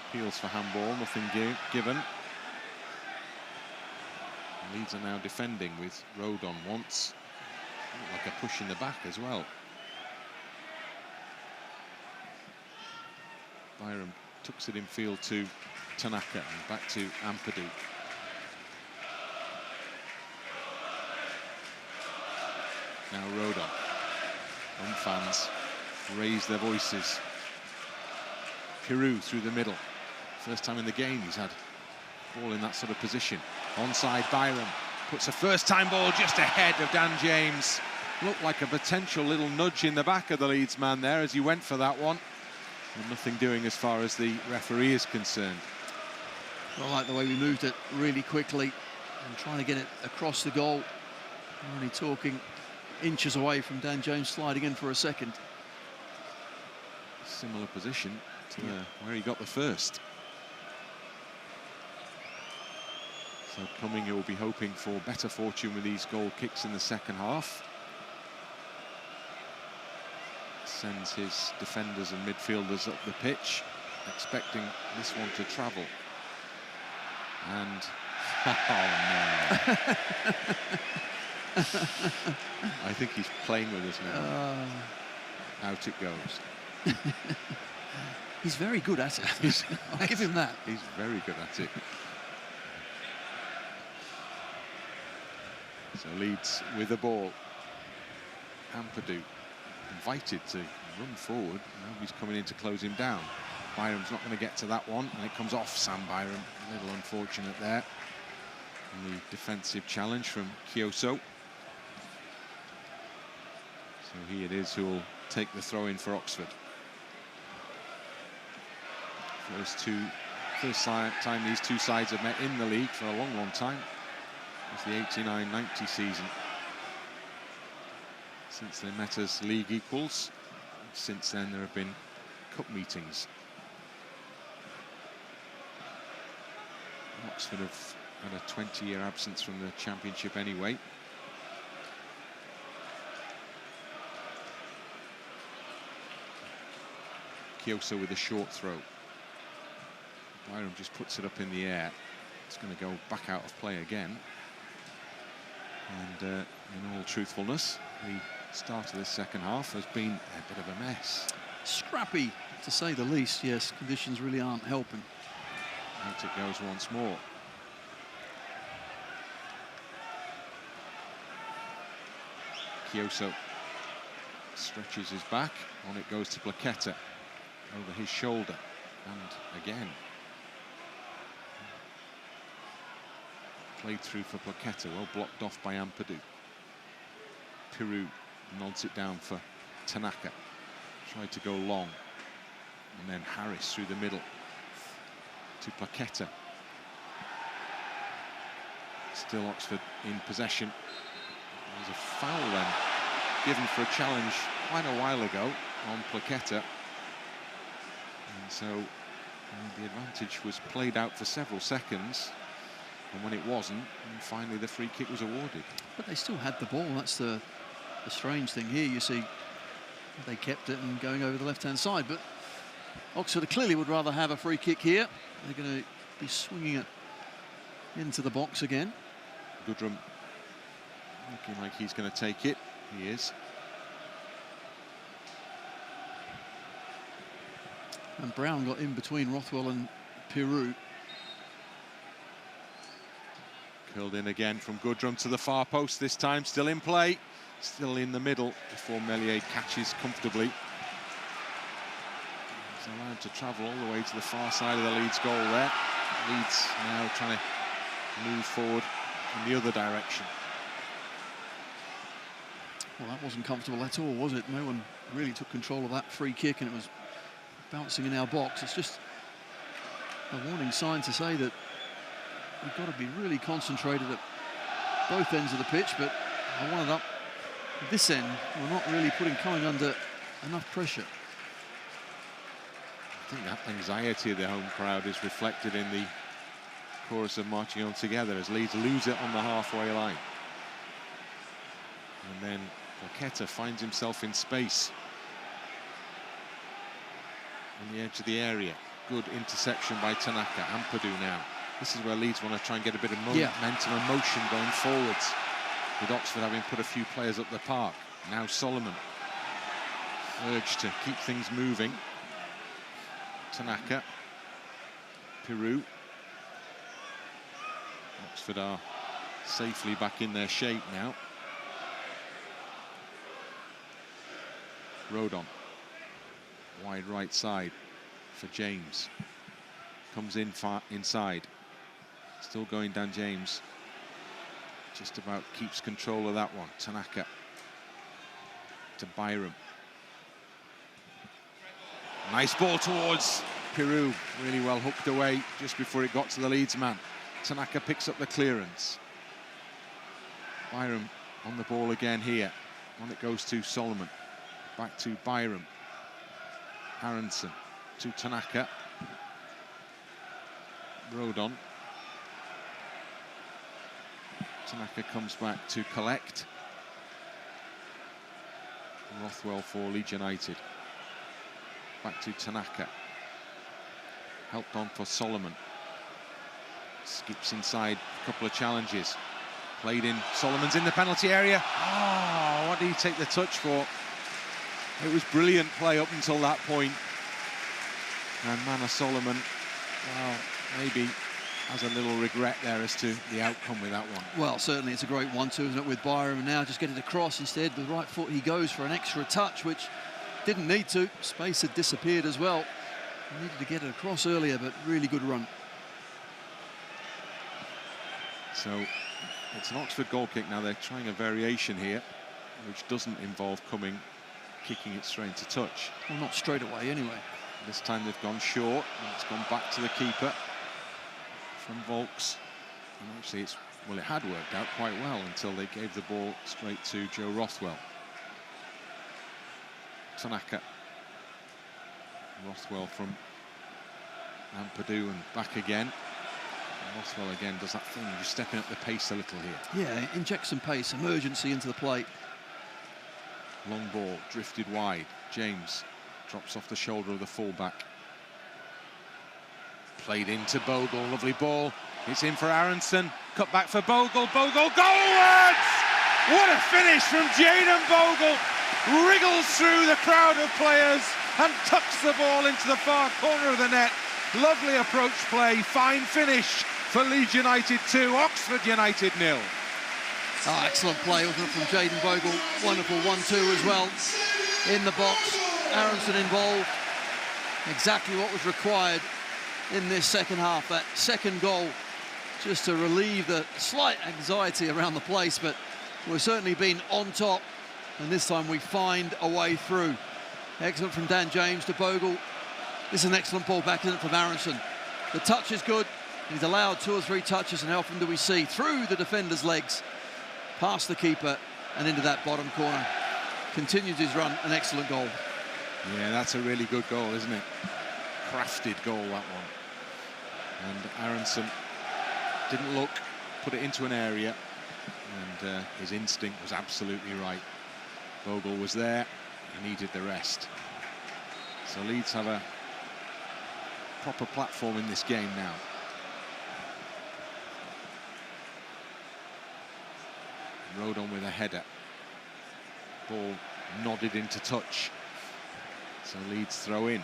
Appeals for handball, nothing given. Leeds are now defending with Rodon once. Like a push in the back as well. Byram tucks it in field to Tanaka and back to Ampadu. Now Rodon. Home fans raise their voices. Piroe through the middle. First time in the game he's had ball in that sort of position. Onside Byram. Puts a first-time ball just ahead of Dan James. Looked like a potential little nudge in the back of the Leeds man there as he went for that one. And nothing doing as far as the referee is concerned. Well, I like the way we moved it really quickly and trying to get it across the goal. We're only talking inches away from Dan James sliding in for a second. Similar position to where he got the first. So Cumming will be hoping for better fortune with these goal kicks in the second half. Sends his defenders and midfielders up the pitch, expecting this one to travel. And, oh no. I think he's playing with us now. Out it goes. He's very good at it. I'll give him that. He's very good at it. So Leeds with the ball. Ampadu invited to run forward. Nobody's coming in to close him down. Byram's not going to get to that one, and it comes off Sam Byram. A little unfortunate there. And the defensive challenge from Kioso. So he it is who will take the throw in for Oxford. First time these two sides have met in the league for a long, long time. It was the 89-90 season. Since they met as league equals. Since then, there have been cup meetings. Oxford have had a 20-year absence from the championship anyway. Kioso with a short throw. Byram just puts it up in the air. It's going to go back out of play again. And in all truthfulness, the start of this second half has been a bit of a mess. Scrappy, to say the least. Yes, conditions really aren't helping. Out it goes once more. Kioso stretches his back. On it goes to Placheta. Over his shoulder. And again. Played through for Placheta. Well blocked off by Ampadu. Piroe nods it down for Tanaka. Tried to go long. And then Harris through the middle to Placheta. Still Oxford in possession. There's a foul then given for a challenge quite a while ago on Placheta. And so the advantage was played out for several seconds. And when it wasn't, and finally the free kick was awarded. But they still had the ball. That's the strange thing here. You see, they kept it and going over the left-hand side. But Oxford clearly would rather have a free kick here. They're going to be swinging it into the box again. Goodrham looking like he's going to take it. He is. And Brown got in between Rothwell and Piroe. Curled in again from Goodrham to the far post this time. Still in play. Still in the middle before Meslier catches comfortably. He's allowed to travel all the way to the far side of the Leeds goal there. Leeds now trying to move forward in the other direction. Well, that wasn't comfortable at all, was it? No one really took control of that free kick, and it was bouncing in our box. It's just a warning sign to say that we've got to be really concentrated at both ends of the pitch, but I wanted up at this end. We're not really coming under enough pressure. I think that anxiety of the home crowd is reflected in the chorus of Marching On Together as Leeds lose it on the halfway line. And then Placheta finds himself in space on the edge of the area. Good interception by Tanaka. Ampadu now. This is where Leeds want to try and get a bit of momentum and motion going forwards, with Oxford having put a few players up the park. Now Solomon, urged to keep things moving. Tanaka, Piroe. Oxford are safely back in their shape now. Rodon, wide right side for James. Comes in far inside. Still going down James. Just about keeps control of that one. Tanaka to Byram. Nice ball towards Piroe. Really well hooked away just before it got to the Leeds man. Tanaka picks up the clearance. Byram on the ball again here. On it goes to Solomon. Back to Byram. Aaronson to Tanaka. Rodon. Tanaka comes back to collect. Rothwell for Leeds United. Back to Tanaka. Helped on for Solomon. Skips inside a couple of challenges. Played in. Solomon's in the penalty area. Oh, what did he take the touch for? It was brilliant play up until that point. And Mana Solomon, well, maybe has a little regret there as to the outcome with that one. Well, certainly it's a great 1-2, isn't it, with Byram, and now just get it across instead. With the right foot he goes for an extra touch, which didn't need to. Space had disappeared as well. He needed to get it across earlier, but really good run. So it's an Oxford goal kick now. They're trying a variation here, which doesn't involve Cumming kicking it straight into touch. Well, not straight away anyway. This time they've gone short, and it's gone back to the keeper from Vaulks. And actually, well, it had worked out quite well until they gave the ball straight to Joe Rothwell. Tanaka. Rothwell from Ampadu and back again. And Rothwell again does that thing, just stepping up the pace a little here. Yeah, inject some pace, emergency into the plate. Long ball, drifted wide. James drops off the shoulder of the fullback. Played into Bogle, lovely ball. It's in for Aaronson, cut back for Bogle, Bogle goalwards! What a finish from Jaden Bogle! Wriggles through the crowd of players and tucks the ball into the far corner of the net. Lovely approach play, fine finish for Leeds United 2, Oxford United 0. Oh, excellent play, wasn't it, from Jaden Bogle? Wonderful 1-2 as well in the box. Aaronson involved. Exactly what was required in this second half. That second goal, just to relieve the slight anxiety around the place, but we've certainly been on top, and this time we find a way through. Excellent from Dan James to Bogle. This is an excellent ball back, isn't it, from Aaronson? The touch is good. He's allowed 2 or 3 touches, and how often do we see through the defender's legs, past the keeper and into that bottom corner. Continues his run, an excellent goal. Yeah, that's a really good goal, isn't it? Crafted goal, that one. And Aaronson didn't look, put it into an area, and his instinct was absolutely right. Bogle was there, he needed the rest. So Leeds have a proper platform in this game now. Rodon with a header. Ball nodded into touch. So Leeds throw in.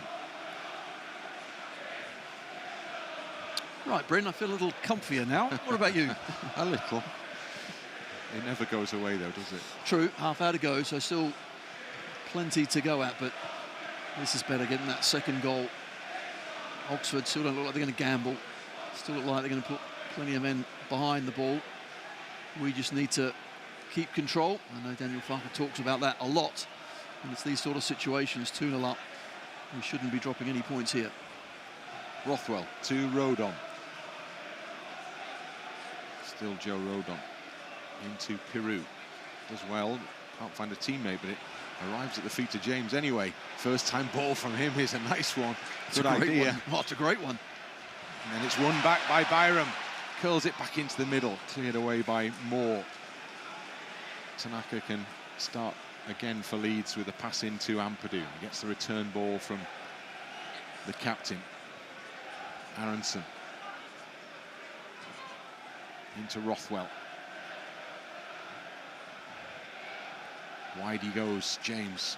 Right, Bryn, I feel a little comfier now. What about you? A little. It never goes away, though, does it? True, half hour to go, so still plenty to go at, but this is better, getting that second goal. Oxford still don't look like they're going to gamble. Still look like they're going to put plenty of men behind the ball. We just need to keep control. I know Daniel Farker talks about that a lot, and it's these sort of situations, 2-0 up. We shouldn't be dropping any points here. Rothwell to Rodon. Still Joe Rodon. Into Piroe. Does well. Can't find a teammate, but it arrives at the feet of James anyway. First time ball from him is a nice one. Good idea. Oh, it's a great one. And then it's won back by Byram. Curls it back into the middle. Cleared away by Moore. Tanaka can start again for Leeds with a pass into Ampadu. He gets the return ball from the captain. Aaronson. Into Rothwell. Wide he goes, James.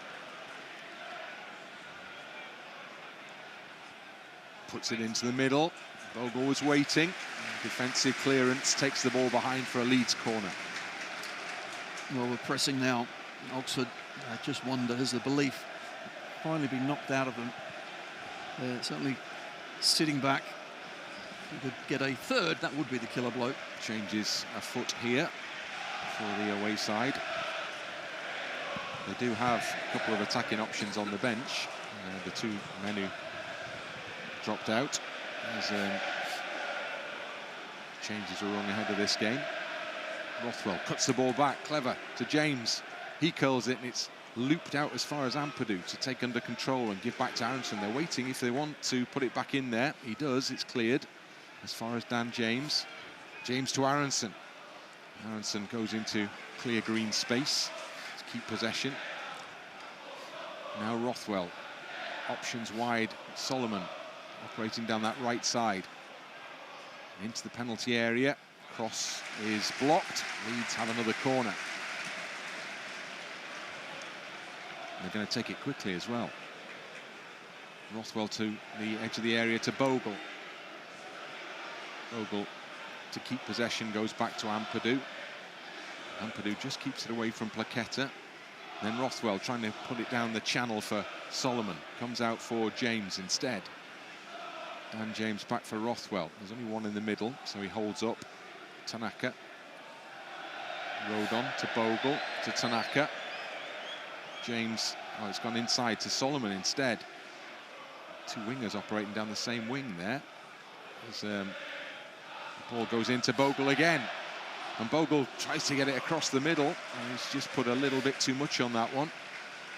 Puts it into the middle. Bogle was waiting. Defensive clearance, takes the ball behind for a Leeds corner. Well, we're pressing now. Oxford, I just wonder, has the belief finally been knocked out of them? Certainly sitting back. If we could get a third, that would be the killer blow. Changes a foot here for the away side. They do have a couple of attacking options on the bench. The 2 men who dropped out. As changes were wrong ahead of this game. Rothwell cuts the ball back, clever, to James. He curls it, and it's looped out as far as Ampadu to take under control and give back to Aaronson. They're waiting if they want to put it back in there. He does, it's cleared as far as Dan James. James to Aaronson. Aaronson goes into clear green space to keep possession. Now Rothwell. Options wide, Solomon operating down that right side. Into the penalty area. Cross is blocked. Leeds have another corner. They're going to take it quickly as well. Rothwell to the edge of the area to Bogle. Bogle to keep possession goes back to Ampadu. Ampadu just keeps it away from Placheta. Then Rothwell trying to put it down the channel for Solomon. Comes out for James instead. Dan James back for Rothwell. There's only one in the middle, so he holds up. Tanaka. Rodon to Bogle to Tanaka. James, oh, it's gone inside to Solomon instead. 2 wingers operating down the same wing there. As the ball goes into Bogle again. And Bogle tries to get it across the middle. And he's just put a little bit too much on that one.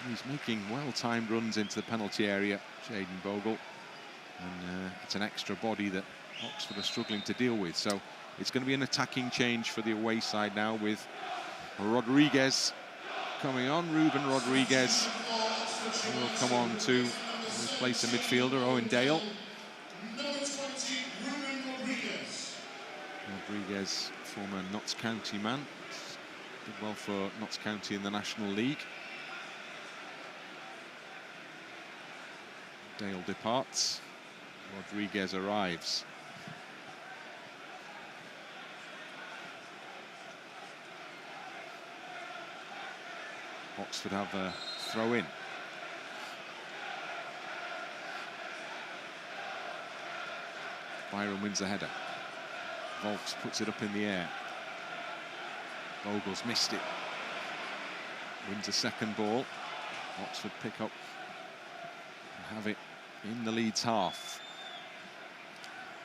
And he's making well-timed runs into the penalty area, Jaden Bogle. And it's an extra body that Oxford are struggling to deal with. So it's going to be an attacking change for the away side now with Rodrigues coming on. Ruben Rodrigues will come on to replace the midfielder, Owen Dale. Rodrigues, former Notts County man, did well for Notts County in the National League. Dale departs. Rodrigues arrives. Oxford have a throw in. Byram wins the header. Vaulks puts it up in the air. Bogle's missed it. Wins a second ball. Oxford pick up and have it in the Leeds half.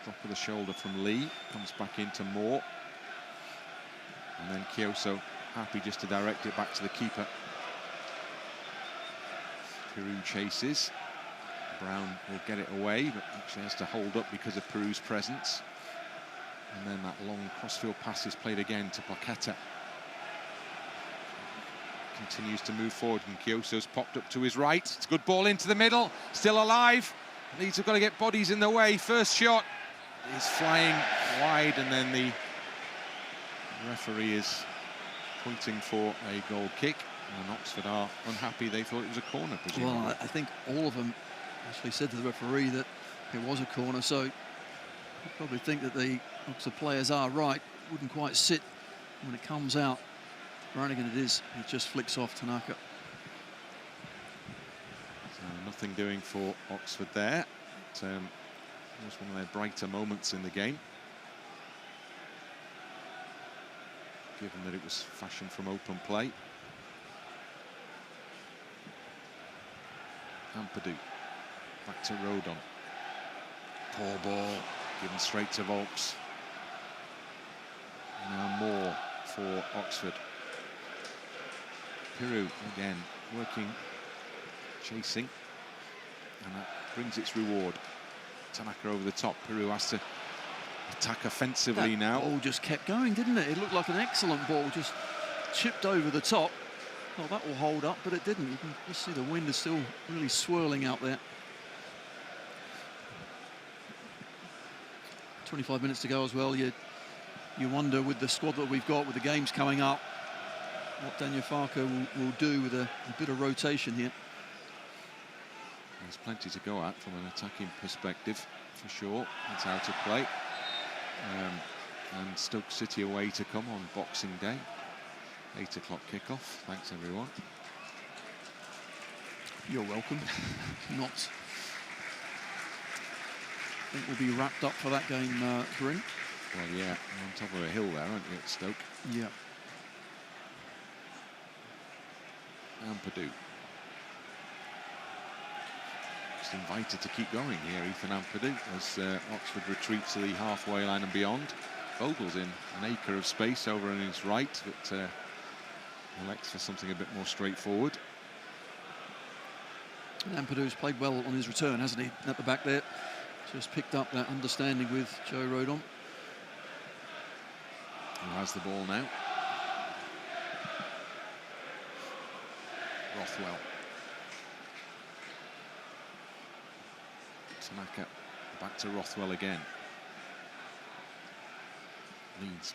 Drop of the shoulder from Leigh. Comes back into Moore. And then Kioso happy just to direct it back to the keeper. Piroe chases. Brown will get it away, but actually has to hold up because of Piroe's presence. And then that long crossfield pass is played again to Placheta. Continues to move forward, and Kioso's popped up to his right. It's a good ball into the middle, still alive. Leeds have got to get bodies in the way. First shot is flying wide, and then the referee is pointing for a goal kick. And Oxford are unhappy. They thought it was a corner, presumably. Well, I think all of them actually said to the referee that it was a corner, so you probably think that the Oxford players are right. Wouldn't quite sit when it comes out. Brannagan it is. It just flicks off Tanaka. So nothing doing for Oxford there. It was one of their brighter moments in the game, given that it was fashioned from open play. Ampadu, back to Rodon. Poor ball, given straight to Vaulks. Now more for Oxford. Piroe again, working, chasing, and that brings its reward. Tanaka over the top. Piroe has to attack offensively now. That ball just kept going, didn't it? It looked like an excellent ball, just chipped over the top. Oh, that will hold up, but it didn't. You can just see the wind is still really swirling out there. 25 minutes to go as well. You wonder, with the squad that we've got, with the games coming up, what Daniel Farker will do with a bit of rotation here. There's plenty to go at from an attacking perspective, for sure. It's out of play. And Stoke City away to come on Boxing Day. 8 o'clock kickoff. Thanks, everyone. You're welcome. Not. I think we'll be wrapped up for that game, Bryn. Well, yeah, you're on top of a hill there, aren't you, at Stoke? Yeah. Ampadu. Just invited to keep going here, Ethan Ampadu, as Oxford retreats to the halfway line and beyond. Bogle's in an acre of space over on his right, but elects for something a bit more straightforward. And Ampadu's played well on his return, hasn't he? At the back there, just picked up that understanding with Joe Rodon. Who has the ball now? Rothwell. Tanaka back to Rothwell again. Leeds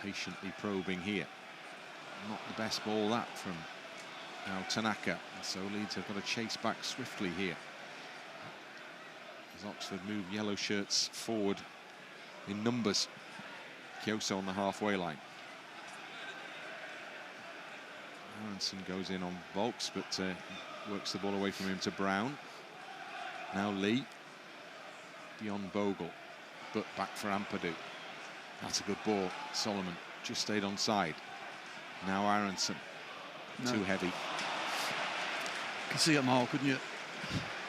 patiently probing here. Not the best ball that from now Tanaka, and so Leeds have got to chase back swiftly here as Oxford move yellow shirts forward in numbers. Kioso on the halfway line. Aaronson goes in on Vaulks, but works the ball away from him to Brown. Now Leigh, beyond Bogle, but back for Ampadu. That's a good ball. Solomon just stayed onside. Now Aaronson, too heavy. You can see it a mile, couldn't you?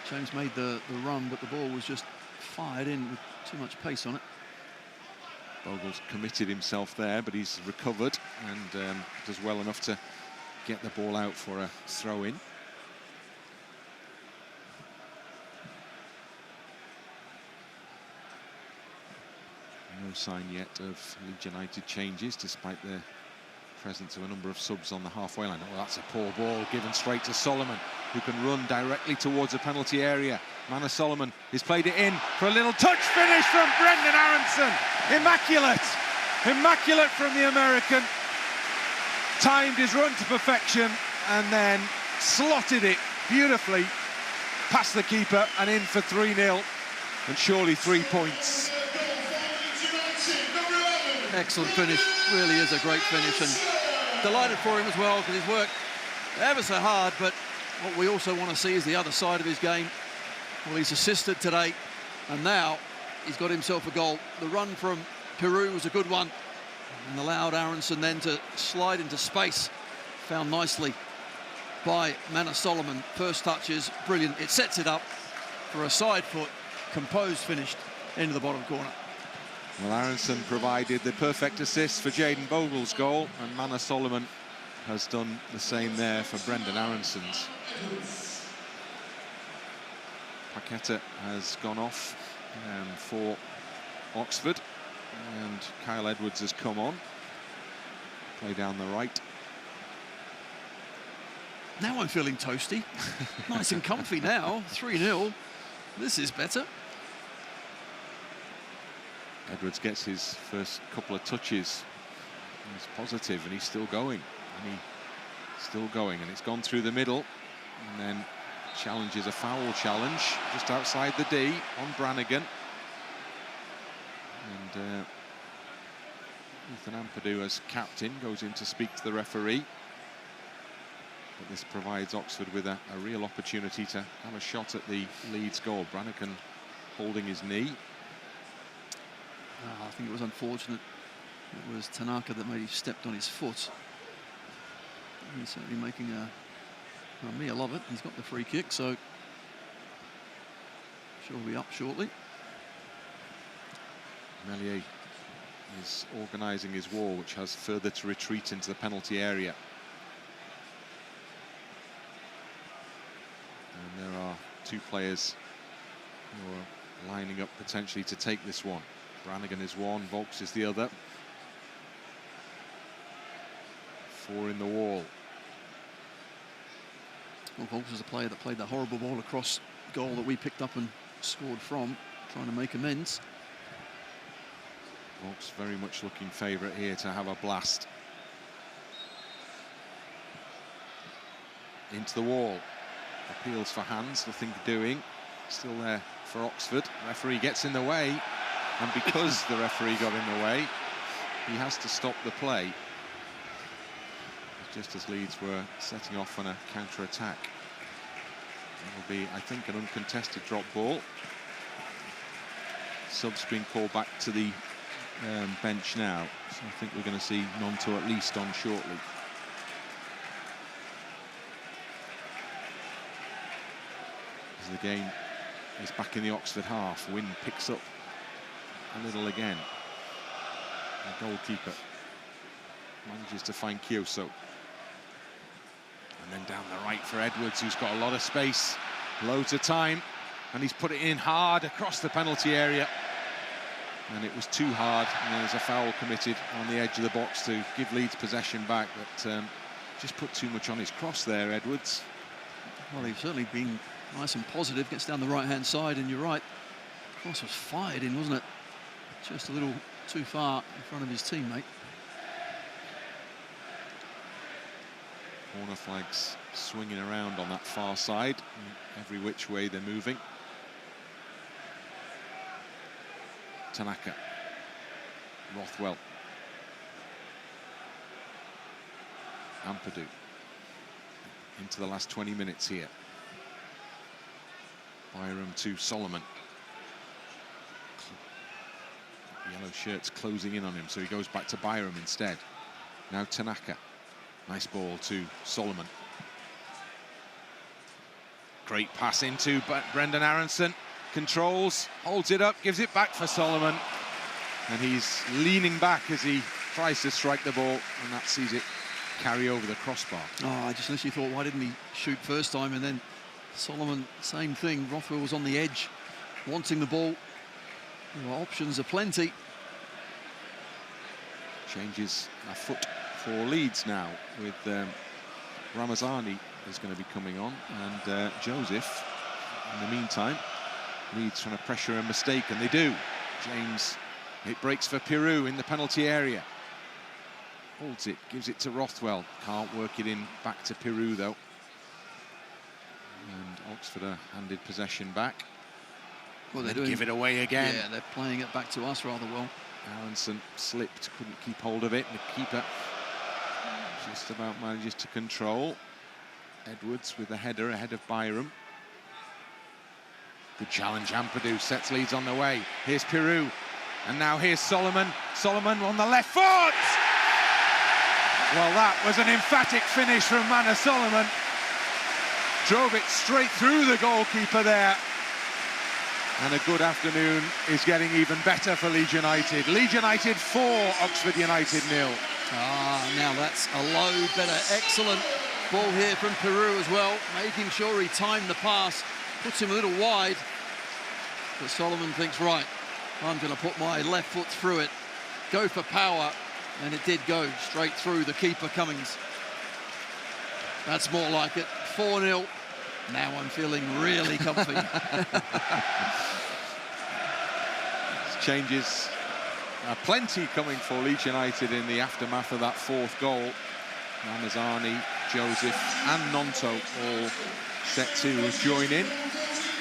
James made the run, but the ball was just fired in with too much pace on it. Bogle's committed himself there, but he's recovered and does well enough to get the ball out for a throw-in. No sign yet of Leeds United changes, despite the presence of a number of subs on the halfway line. Oh, that's a poor ball given straight to Solomon. who can run directly towards the penalty area. Manor Solomon has played it in for a little touch finish from Brendan Aaronson. Immaculate. Immaculate from the American. Timed his run to perfection and then slotted it beautifully past the keeper and in for 3-0. And surely 3 points. Excellent finish, really is a great finish, and delighted for him as well, because he's worked ever so hard, but what we also want to see is the other side of his game. Well, he's assisted today, and now he's got himself a goal. The run from Piroe was a good one, and allowed Aaronson then to slide into space. Found nicely by Manor Solomon. First touch is brilliant. It sets it up for a side foot, composed, finished into the bottom corner. Well, Aaronson provided the perfect assist for Jaden Bogle's goal, and Manor Solomon has done the same there for Brendan Aronson's. Placheta has gone off for Oxford, and Kyle Edwards has come on. Play down the right. Now I'm feeling toasty. Nice and comfy now. 3-0. This is better. Edwards gets his first couple of touches. He's positive, and he's still going. And it's gone through the middle, and then challenges a foul challenge just outside the D on Brannagan. And Ethan Ampadu, as captain, goes in to speak to the referee. But this provides Oxford with a real opportunity to have a shot at the Leeds goal. Brannagan holding his knee. I think it was unfortunate. It was Tanaka that maybe stepped on his foot. He's certainly making a meal of it. He's got the free kick, so sure will be up shortly. Meslier is organising his wall, which has further to retreat into the penalty area. And there are two players who are lining up potentially to take this one. Brannagan is one, Vaulks is the other. 4 in the wall. Well, Vaulks is a player that played that horrible ball across goal that we picked up and scored from, trying to make amends. Vaulks very much looking favourite here to have a blast. Into the wall. Appeals for hands, nothing doing. Still there for Oxford. Referee gets in the way. And because the referee got in the way, he has to stop the play. Just as Leeds were setting off on a counter-attack. It will be, I think, an uncontested drop ball. Sub's been called back to the bench now. So I think we're going to see Gnonto at least on shortly. As the game is back in the Oxford half, Wynne picks up a little again. The goalkeeper manages to find Kioso. And then down the right for Edwards, who's got a lot of space, loads of time, and he's put it in hard across the penalty area. And it was too hard, and there's a foul committed on the edge of the box to give Leeds possession back, but just put too much on his cross there, Edwards. Well, he's certainly been nice and positive, gets down the right-hand side, and you're right, the cross was fired in, wasn't it? Just a little too far in front of his teammate. Corner flags swinging around on that far side, every which way they're moving. Tanaka, Rothwell, Ampadu into the last 20 minutes here. Byram to Solomon. Yellow shirts closing in on him, so he goes back to Byram instead. Now Tanaka. Nice ball to Solomon. Great pass into Brendan Aaronson. Controls, holds it up, gives it back for Solomon. And he's leaning back as he tries to strike the ball, and that sees it carry over the crossbar. Oh, I just literally thought, why didn't he shoot first time? And then Solomon, same thing. Rothwell was on the edge, wanting the ball. Well, options are plenty. Changes a foot for Leeds now with Ramazani is going to be coming on, and Joseph, in the meantime, Leeds trying to pressure a mistake, and they do. James, it breaks for Piroe in the penalty area. Holds it, gives it to Rothwell. Can't work it in back to Piroe, though. And Oxford are handed possession back. Well, they give it away again. Yeah, they're playing it back to us rather well. Aaronson slipped, couldn't keep hold of it, and the keeper just about manages to control. Edwards with the header ahead of Byram. Good challenge, Ampadu sets Leeds on the way. Here's Piroe, and now here's Solomon. Solomon on the left foot! Well, that was an emphatic finish from Manor Solomon. Drove it straight through the goalkeeper there. And a good afternoon is getting even better for Leeds United. Leeds United 4, Oxford United 0. Now that's a low, better, excellent ball here from Piroe as well, making sure he timed the pass, puts him a little wide. But Solomon thinks, right, I'm going to put my left foot through it, go for power, and it did go straight through the keeper, Cummings. That's more like it. 4-0. Now I'm feeling really comfy. Changes plenty coming for Leeds United in the aftermath of that fourth goal. Ramazani, Joseph and Gnonto all set to join in.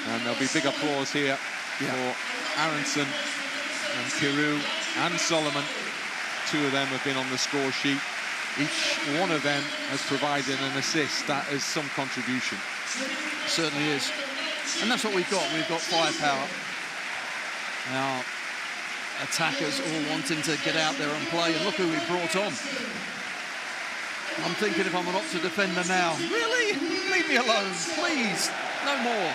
And there'll be big applause here for Aaronson and Piroe and Solomon. Two of them have been on the score sheet. Each one of them has provided an assist. That is some contribution. It certainly is. And that's what we've got. We've got firepower. Now, attackers all wanting to get out there and play. And look who we brought on. I'm thinking if I'm an Oxford defender now, really? Leave me alone, please. No more.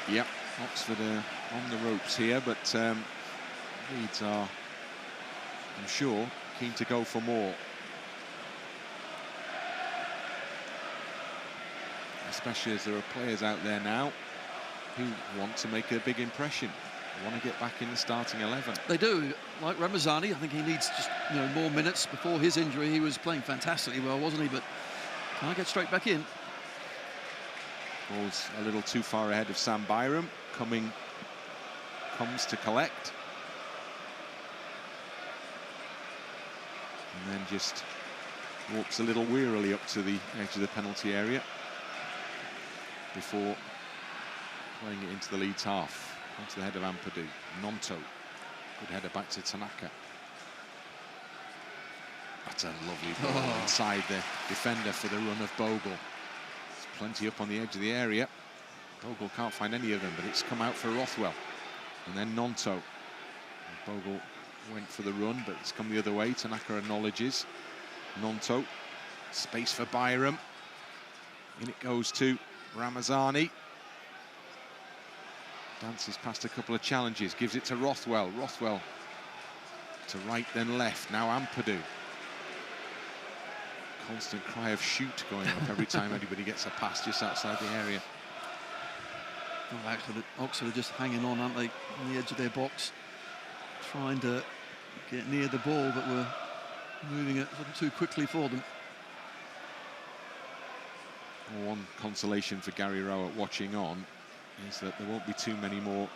Yep, Oxford are on the ropes here, but Leeds are, I'm sure, keen to go for more. Especially as there are players out there now who want to make a big impression, want to get back in the starting 11. They do, like Ramazani. I think he needs just more minutes. Before his injury, he was playing fantastically well, wasn't he? But can't get straight back in. Ball's a little too far ahead of Sam Byram. Cumming comes to collect. And then just walks a little wearily up to the edge of the penalty area before playing it into the Leeds half. Onto the head of Ampadu. Gnonto. Good header back to Tanaka. That's a lovely ball inside the defender for the run of Bogle. There's plenty up on the edge of the area. Bogle can't find any of them, but it's come out for Rothwell. And then Gnonto. Bogle went for the run, but it's come the other way. Tanaka acknowledges. Gnonto. Space for Byram. In it goes to Ramazani. Dances past a couple of challenges, gives it to Rothwell. Rothwell to right, then left. Now Ampadu. Constant cry of shoot going up every time anybody gets a pass just outside the area. Oh, actually, Oxford are just hanging on, aren't they, on the edge of their box, trying to get near the ball, but we're moving it too quickly for them. One consolation for Gary Rowett watching on is that there won't be too many more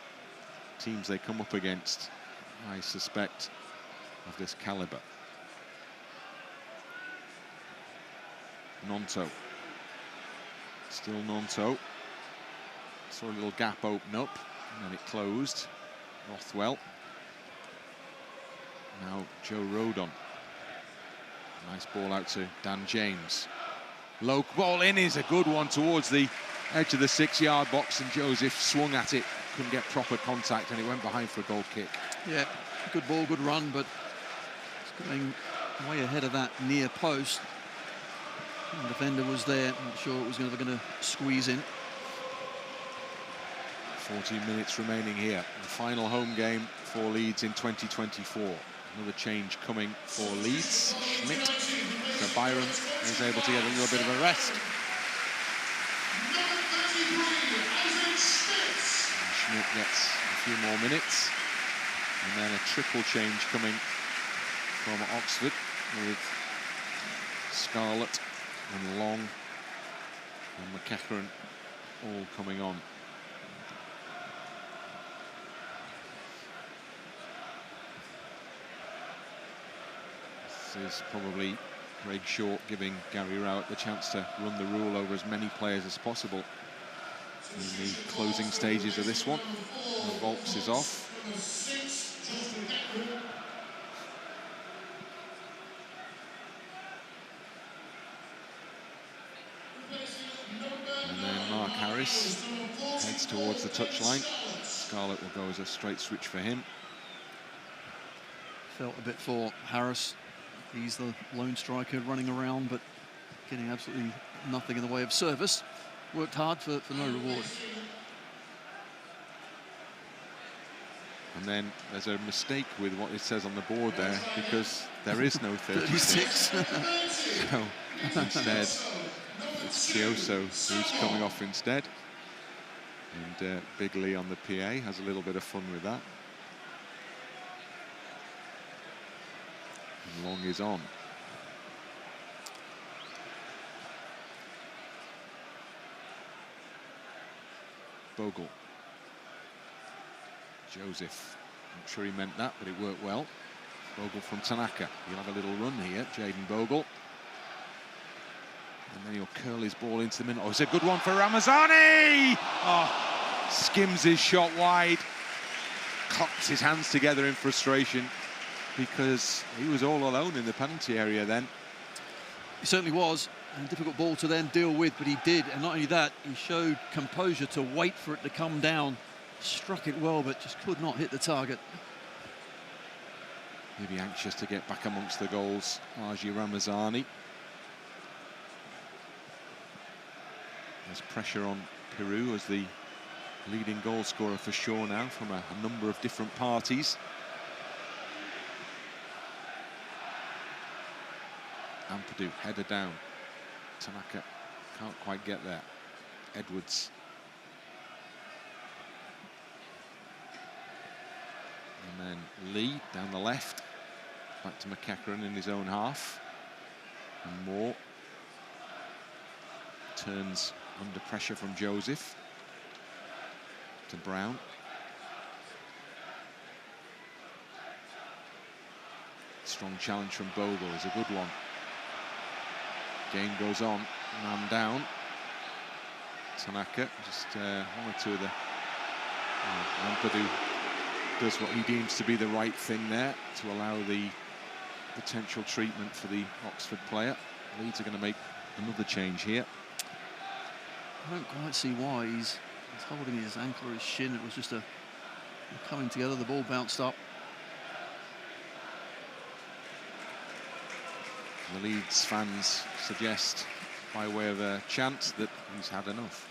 teams they come up against, I suspect, of this calibre. Gnonto. Still Gnonto. Saw a little gap open up, and then it closed. Rothwell. Now Joe Rodon. Nice ball out to Dan James. Low ball in is a good one towards the edge of the 6-yard box, and Joseph swung at it, couldn't get proper contact, and it went behind for a goal kick. Yeah, good ball, good run, but it's going way ahead of that near post. The defender was there, not sure it was never going to squeeze in. 14 minutes remaining here. The final home game for Leeds in 2024. Another change coming for Leeds. Schmidt. So Byram is able to get a little bit of a rest. And Schmidt gets a few more minutes. And then a triple change coming from Oxford with Scarlett and Long and McEachran all coming on. This is probably Craig Short giving Gary Rowett the chance to run the rule over as many players as possible in the closing stages of this one. And Vaulks is off. And then Mark Harris heads towards the touchline. Scarlett will go as a straight switch for him. Felt a bit for Harris. He's the lone striker running around, but getting absolutely nothing in the way of service. Worked hard for no reward. And then there's a mistake with what it says on the board there, because there is no 36. So instead, it's Kioso who's coming off instead. And Big Leigh on the PA has a little bit of fun with that. And Long is on. Bogle. Joseph. I'm sure he meant that, but it worked well. Bogle from Tanaka. He'll have a little run here, Jaden Bogle. And then he'll curl his ball into the middle. Oh, it's a good one for Ramazani! Oh, skims his shot wide. Claps his hands together in frustration because he was all alone in the penalty area then. He certainly was. And a difficult ball to then deal with, but he did. And not only that, he showed composure to wait for it to come down. Struck it well, but just could not hit the target. He'll be anxious to get back amongst the goals. Arji Ramazani. There's pressure on Piroe as the leading goal scorer for sure now from a number of different parties. Ampadu, header down. Tanaka can't quite get there. Edwards. And then Leigh down the left. Back to McEachran in his own half. And Moore turns under pressure from Joseph to Brown. Strong challenge from Bogle is a good one. Game goes on, man down. Tanaka, just one or two of the... Ampadu does what he deems to be the right thing there to allow the potential treatment for the Oxford player. Leeds are going to make another change here. I don't quite see why he's holding his ankle or his shin. It was just a coming together. The ball bounced up. The Leeds fans suggest, by way of a chant, that he's had enough.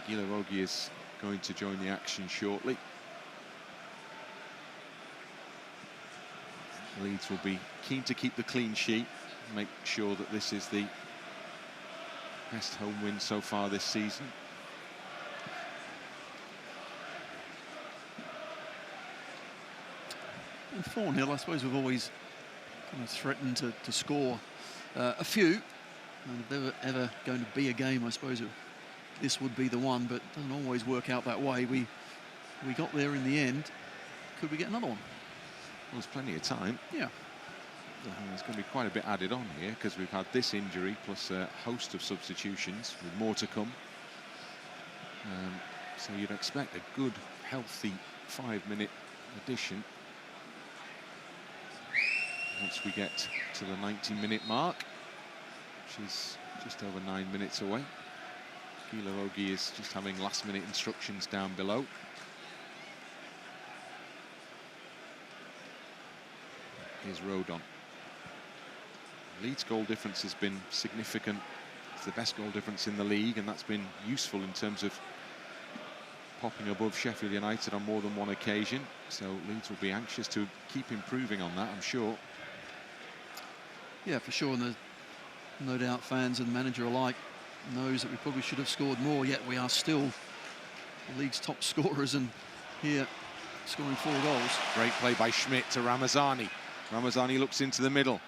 Guilavogui is going to join the action shortly. Leeds will be keen to keep the clean sheet, make sure that this is the best home win so far this season. In 4-0, I suppose we've always kind of threatened to score a few. And if there were ever going to be a game, I suppose this would be the one, but it doesn't always work out that way. We got there in the end. Could we get another one? Well, there's plenty of time. Yeah. There's going to be quite a bit added on here because we've had this injury plus a host of substitutions with more to come. So you'd expect a good, healthy 5-minute addition once we get to the 90-minute mark, which is just over 9 minutes away. Guilavogui is just having last-minute instructions down below. Here's Rodon. Leeds' goal difference has been significant. It's the best goal difference in the league, and that's been useful in terms of popping above Sheffield United on more than one occasion. So Leeds will be anxious to keep improving on that, I'm sure. Yeah, for sure. And there's no doubt fans and manager alike knows that we probably should have scored more, yet we are still the league's top scorers, and here scoring 4 goals. Great play by Schmidt to Ramazani. Ramazani looks into the middle.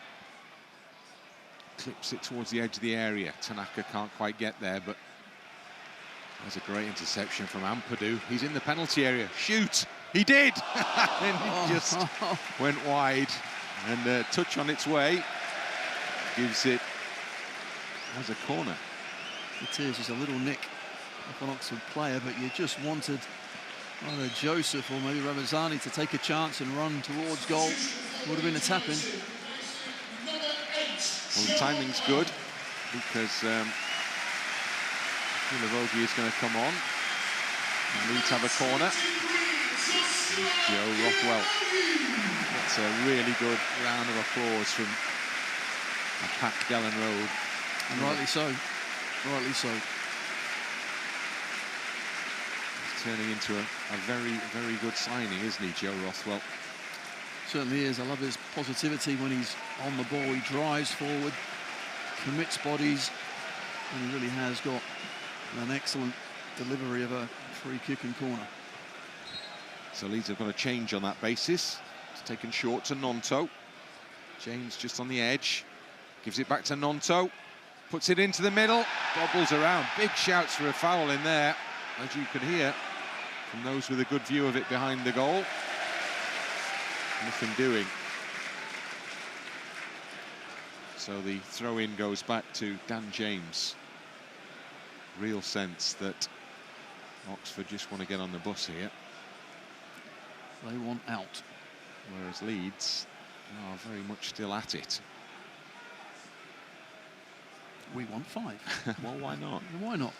Clips it towards the edge of the area. Tanaka can't quite get there, but there's a great interception from Ampadu. He's in the penalty area. Shoot! He did! And he just went wide. And a touch on its way gives it as a corner. It is just a little nick of an Oxford player, but you just wanted either Joseph or maybe Ramazani to take a chance and run towards goal. It would have been a tap-in. Well, the timing's good because Guilavogui is going to come on. And Leeds have a corner. Joe Rothwell. That's a really good round of applause from a packed Elland Road. And rightly so. Rightly so. He's turning into a very, very good signing, isn't he, Joe Rothwell? Certainly is. I love his positivity when he's on the ball. He drives forward, commits bodies, and he really has got an excellent delivery of a free kick and corner. So Leeds have got a change on that basis. It's taken short to Gnonto. James just on the edge. Gives it back to Gnonto. Puts it into the middle. Bobbles around. Big shouts for a foul in there, as you could hear from those with a good view of it behind the goal. Nothing doing. So the throw-in goes back to Dan James. Real sense that Oxford just want to get on the bus here. They want out. Whereas Leeds are very much still at it. We want 5. Well, why not? Why not?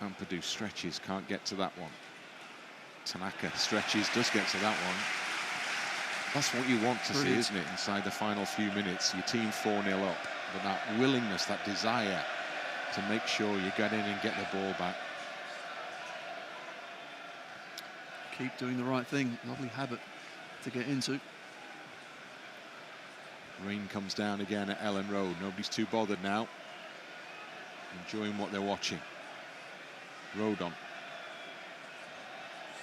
Ampadu stretches, can't get to that one. Tanaka stretches, does get to that one. That's what you want to see, isn't it, inside the final few minutes? Your team 4-0 up, but that willingness, that desire to make sure you get in and get the ball back. Keep doing the right thing. Lovely habit to get into. Rain comes down again at Elland Road. Nobody's too bothered now. Enjoying what they're watching. Rodon.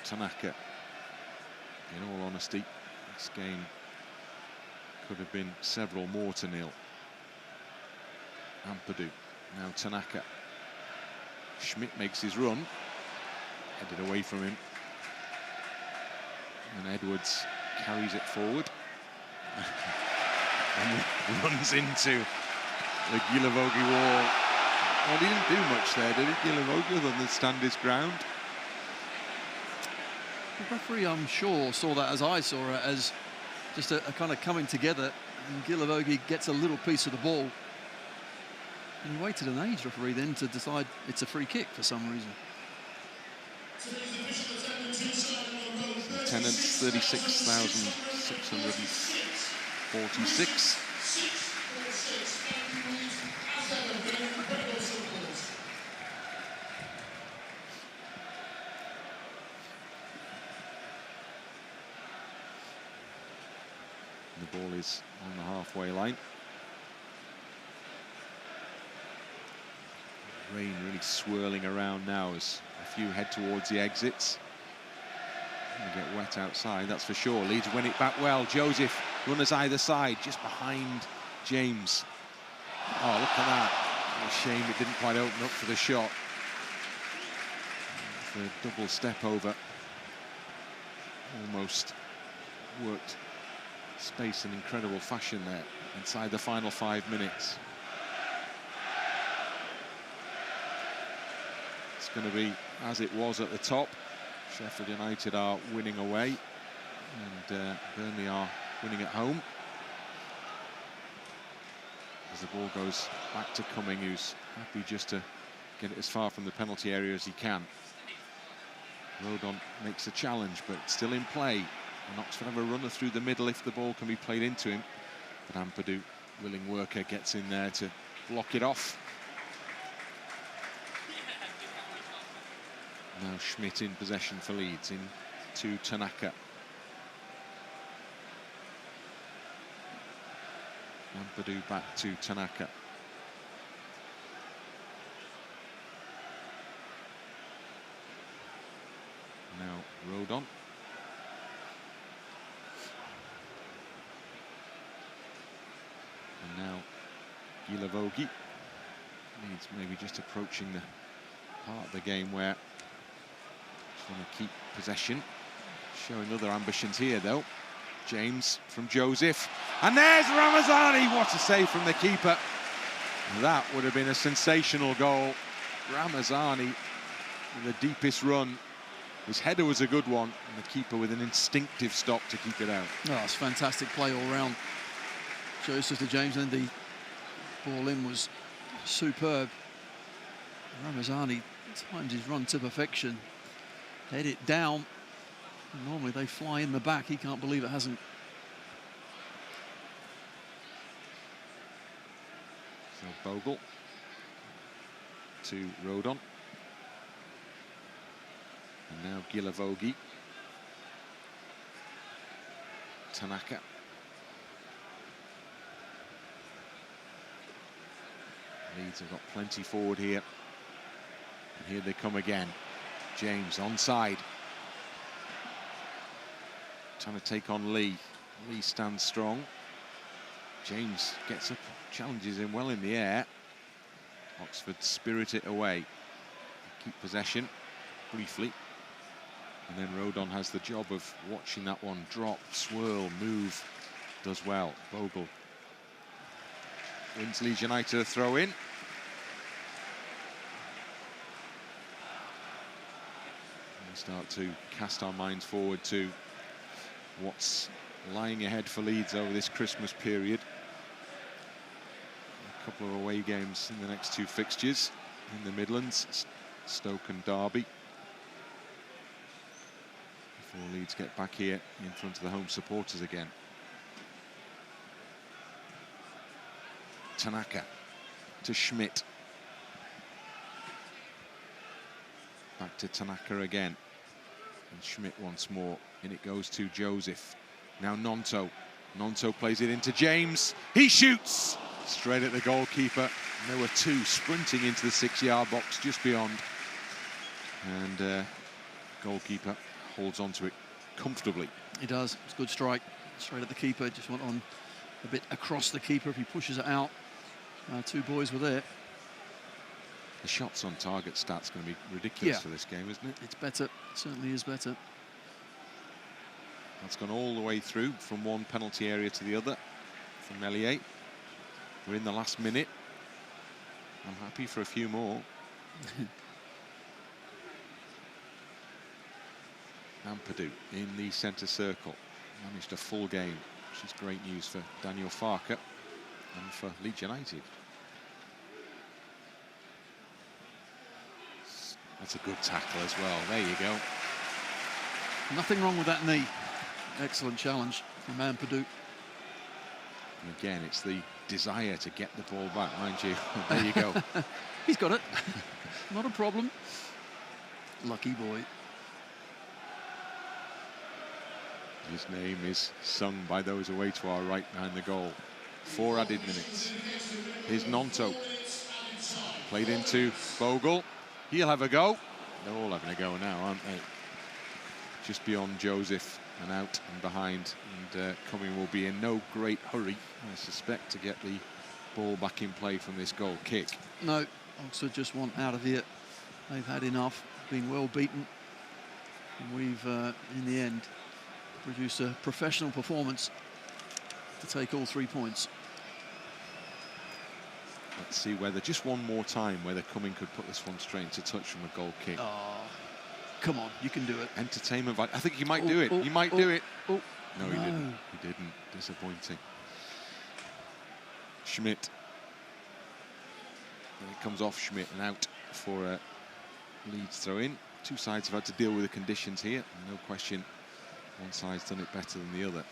Tanaka. In all honesty, this game could have been several more to nil. Ampadu. Now Tanaka. Schmidt makes his run. Headed away from him. And Edwards carries it forward. And runs into the Guilavogui wall. Well, he didn't do much there, did he, Guilavogui, other than stand his ground? The referee, I'm sure, saw that as I saw it, as just a kind of coming together, and Guilavogui gets a little piece of the ball. And he waited an age, referee, then to decide it's a free kick for some reason. Attendance 36,646. The ball is on the halfway line. Rain really swirling around now as a few head towards the exits. Gonna get wet outside, that's for sure. Leeds win it back well. Joseph, runners either side, just behind James. Oh, look at that. What a shame it didn't quite open up for the shot. The double step over. Almost worked space in incredible fashion there inside the final 5 minutes. It's going to be as it was at the top. Sheffield United are winning away and Burnley are winning at home. As the ball goes back to Cumming, who's happy just to get it as far from the penalty area as he can. Rodon makes a challenge, but still in play. And Oxford have a runner through the middle if the ball can be played into him. But Ampadu, willing worker, gets in there to block it off. Now Schmidt in possession for Leeds, in to Tanaka. Ampadu back to Tanaka. Now Rodon. Guilavogui. Leeds maybe just approaching the part of the game where just want to keep possession. Showing other ambitions here, though. James from Joseph. And there's Ramazani. What a save from the keeper. That would have been a sensational goal. Ramazani with the deepest run. His header was a good one, and the keeper with an instinctive stop to keep it out. Oh, it's fantastic play all round. Joseph to James, and the ball in was superb. Ramazani timed his run to perfection. Head it down. Normally they fly in the back. He can't believe it hasn't. So Bogle to Rodon. And now Guilavogui. Tanaka. Leeds have got plenty forward here. And here they come again. James onside. Trying to take on Leigh. Leigh stands strong. James gets up, challenges him well in the air. Oxford spirit it away. Keep possession briefly. And then Rodon has the job of watching that one drop, swirl, move. Does well. Bogle wins Leeds United a throw in. We start to cast our minds forward to what's lying ahead for Leeds over this Christmas period. A couple of away games in the next two fixtures in the Midlands, Stoke and Derby. Before Leeds get back here in front of the home supporters again. Tanaka to Schmidt. Back to Tanaka again. And Schmidt once more. In it goes to Joseph. Now Gnonto. Gnonto plays it into James. He shoots straight at the goalkeeper. And there were two sprinting into the 6-yard box just beyond. And goalkeeper holds on to it comfortably. He does. It's a good strike. Straight at the keeper. Just went on a bit across the keeper if he pushes it out. Two boys were there. The shots on target stat's going to be ridiculous for this game, isn't it? It's better. It certainly is better. That's gone all the way through from one penalty area to the other from Meslier. We're in the last minute. I'm happy for a few more. Ampadu in the centre circle. Managed a full game, which is great news for Daniel Farke and for Leeds United. That's a good tackle as well. There you go. Nothing wrong with that knee. Excellent challenge from Ampadu. And again, it's the desire to get the ball back, mind you. There you go. He's got it. Not a problem. Lucky boy. His name is sung by those away to our right behind the goal. 4 added minutes. Here's Gnonto. Played into Bogle. He'll have a go. They're all having a go now, aren't they? Just beyond Joseph and out and behind. And Cumming will be in no great hurry, I suspect, to get the ball back in play from this goal kick. No, Oxford just want out of here. They've had enough, being well beaten. And we've, in the end, produced a professional performance to take all 3 points. Let's see whether, just one more time, whether Cumming could put this one straight into touch from a goal kick. Oh, come on, you can do it. Entertainment. I think he might do it. He might do it. No, he didn't. He didn't. Disappointing. Schmidt. And it comes off Schmidt and out for a Leeds throw-in. Two sides have had to deal with the conditions here. No question, one side's done it better than the other.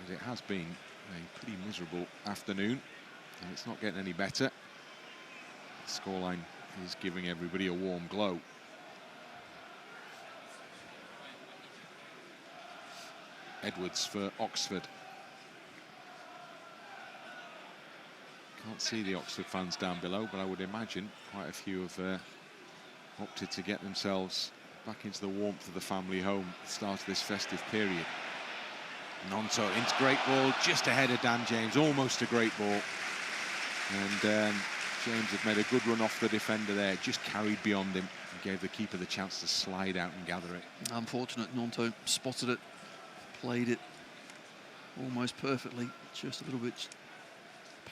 As it has been a pretty miserable afternoon. And it's not getting any better. The scoreline is giving everybody a warm glow. Edwards for Oxford. Can't see the Oxford fans down below, but I would imagine quite a few have opted to get themselves back into the warmth of the family home at the start of this festive period. Gnonto into great ball, just ahead of Dan James, almost a great ball. And James had made a good run off the defender there, just carried beyond him and gave the keeper the chance to slide out and gather it. Unfortunate, Gnonto spotted it, played it almost perfectly, just a little bit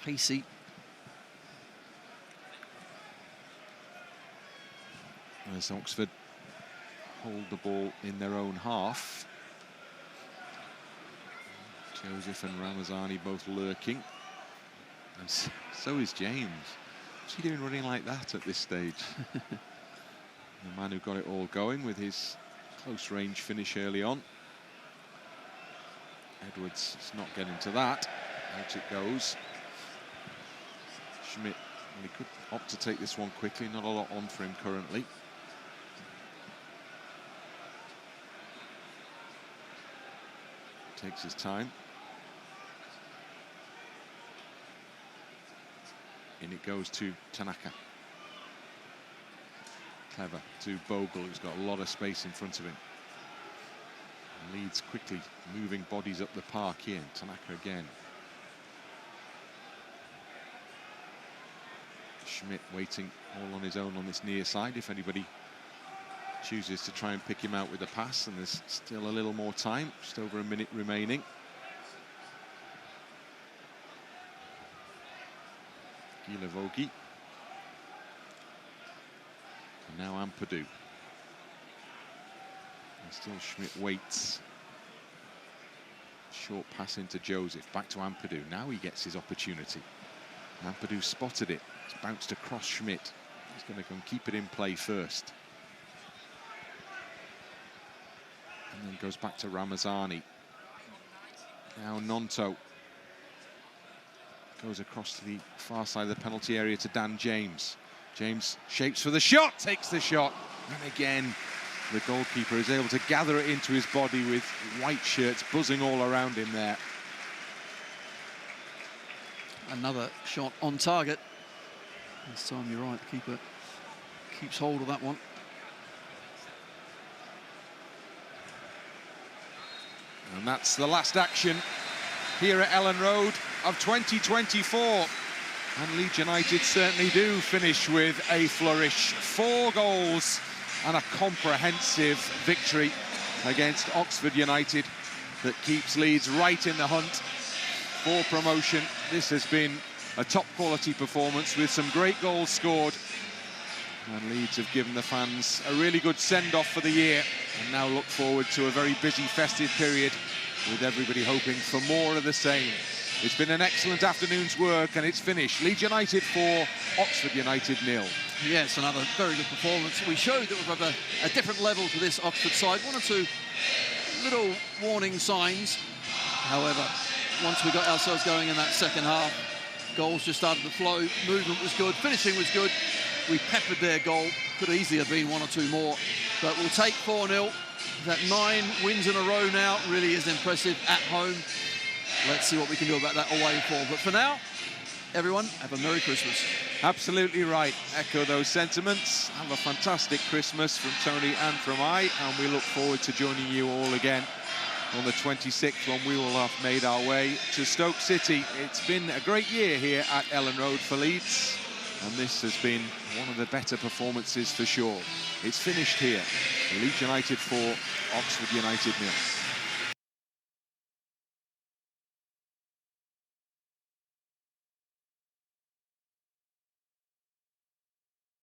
pacey. As Oxford hold the ball in their own half. Joseph and Ramazani both lurking. And so is James. What's he doing running like that at this stage? The man who got it all going with his close range finish early on. Edwards is not getting to that. Out it goes. Schmidt, well, he could opt to take this one quickly. Not a lot on for him currently. Takes his time. In it goes to Tanaka. Clever to Bogle, who's got a lot of space in front of him. And Leeds quickly moving bodies up the park here. Tanaka again. Schmidt waiting all on his own on this near side if anybody chooses to try and pick him out with a pass, and there's still a little more time, just over a minute remaining. Guilavogui. And now Ampadu. And still Schmidt waits. Short pass into Joseph, back to Ampadu. Now he gets his opportunity. Ampadu spotted it. It's bounced across Schmidt. He's going to go and keep it in play first. And then goes back to Ramazani. Now Gnonto goes across to the far side of the penalty area to Dan James. James shapes for the shot, takes the shot. And again, the goalkeeper is able to gather it into his body with white shirts buzzing all around him there. Another shot on target. This time, you're right, the keeper keeps hold of that one. And that's the last action here at Elland Road of 2024. And Leeds United certainly do finish with a flourish. 4 goals and a comprehensive victory against Oxford United that keeps Leeds right in the hunt for promotion. This has been a top quality performance with some great goals scored. And Leeds have given the fans a really good send-off for the year, and now look forward to a very busy festive period with everybody hoping for more of the same. It's been an excellent afternoon's work, and it's finished. Leeds United 4, Oxford United 0. Yes, another very good performance. We showed that we've got a different level to this Oxford side. 1 or 2 little warning signs. However, once we got ourselves going in that second half, goals just started to flow, movement was good, finishing was good. We peppered their goal. Could easily have been 1 or 2 more, but we'll take 4-0. That 9 wins in a row now really is impressive at home. Let's see what we can do about that away form. But for now, everyone, have a Merry Christmas. Absolutely right. Echo those sentiments. Have a fantastic Christmas from Tony and from I, and we look forward to joining you all again on the 26th when we will have made our way to Stoke City. It's been a great year here at Elland Road for Leeds, and this has been one of the better performances for sure. It's finished here. Leeds United 4, Oxford United 0.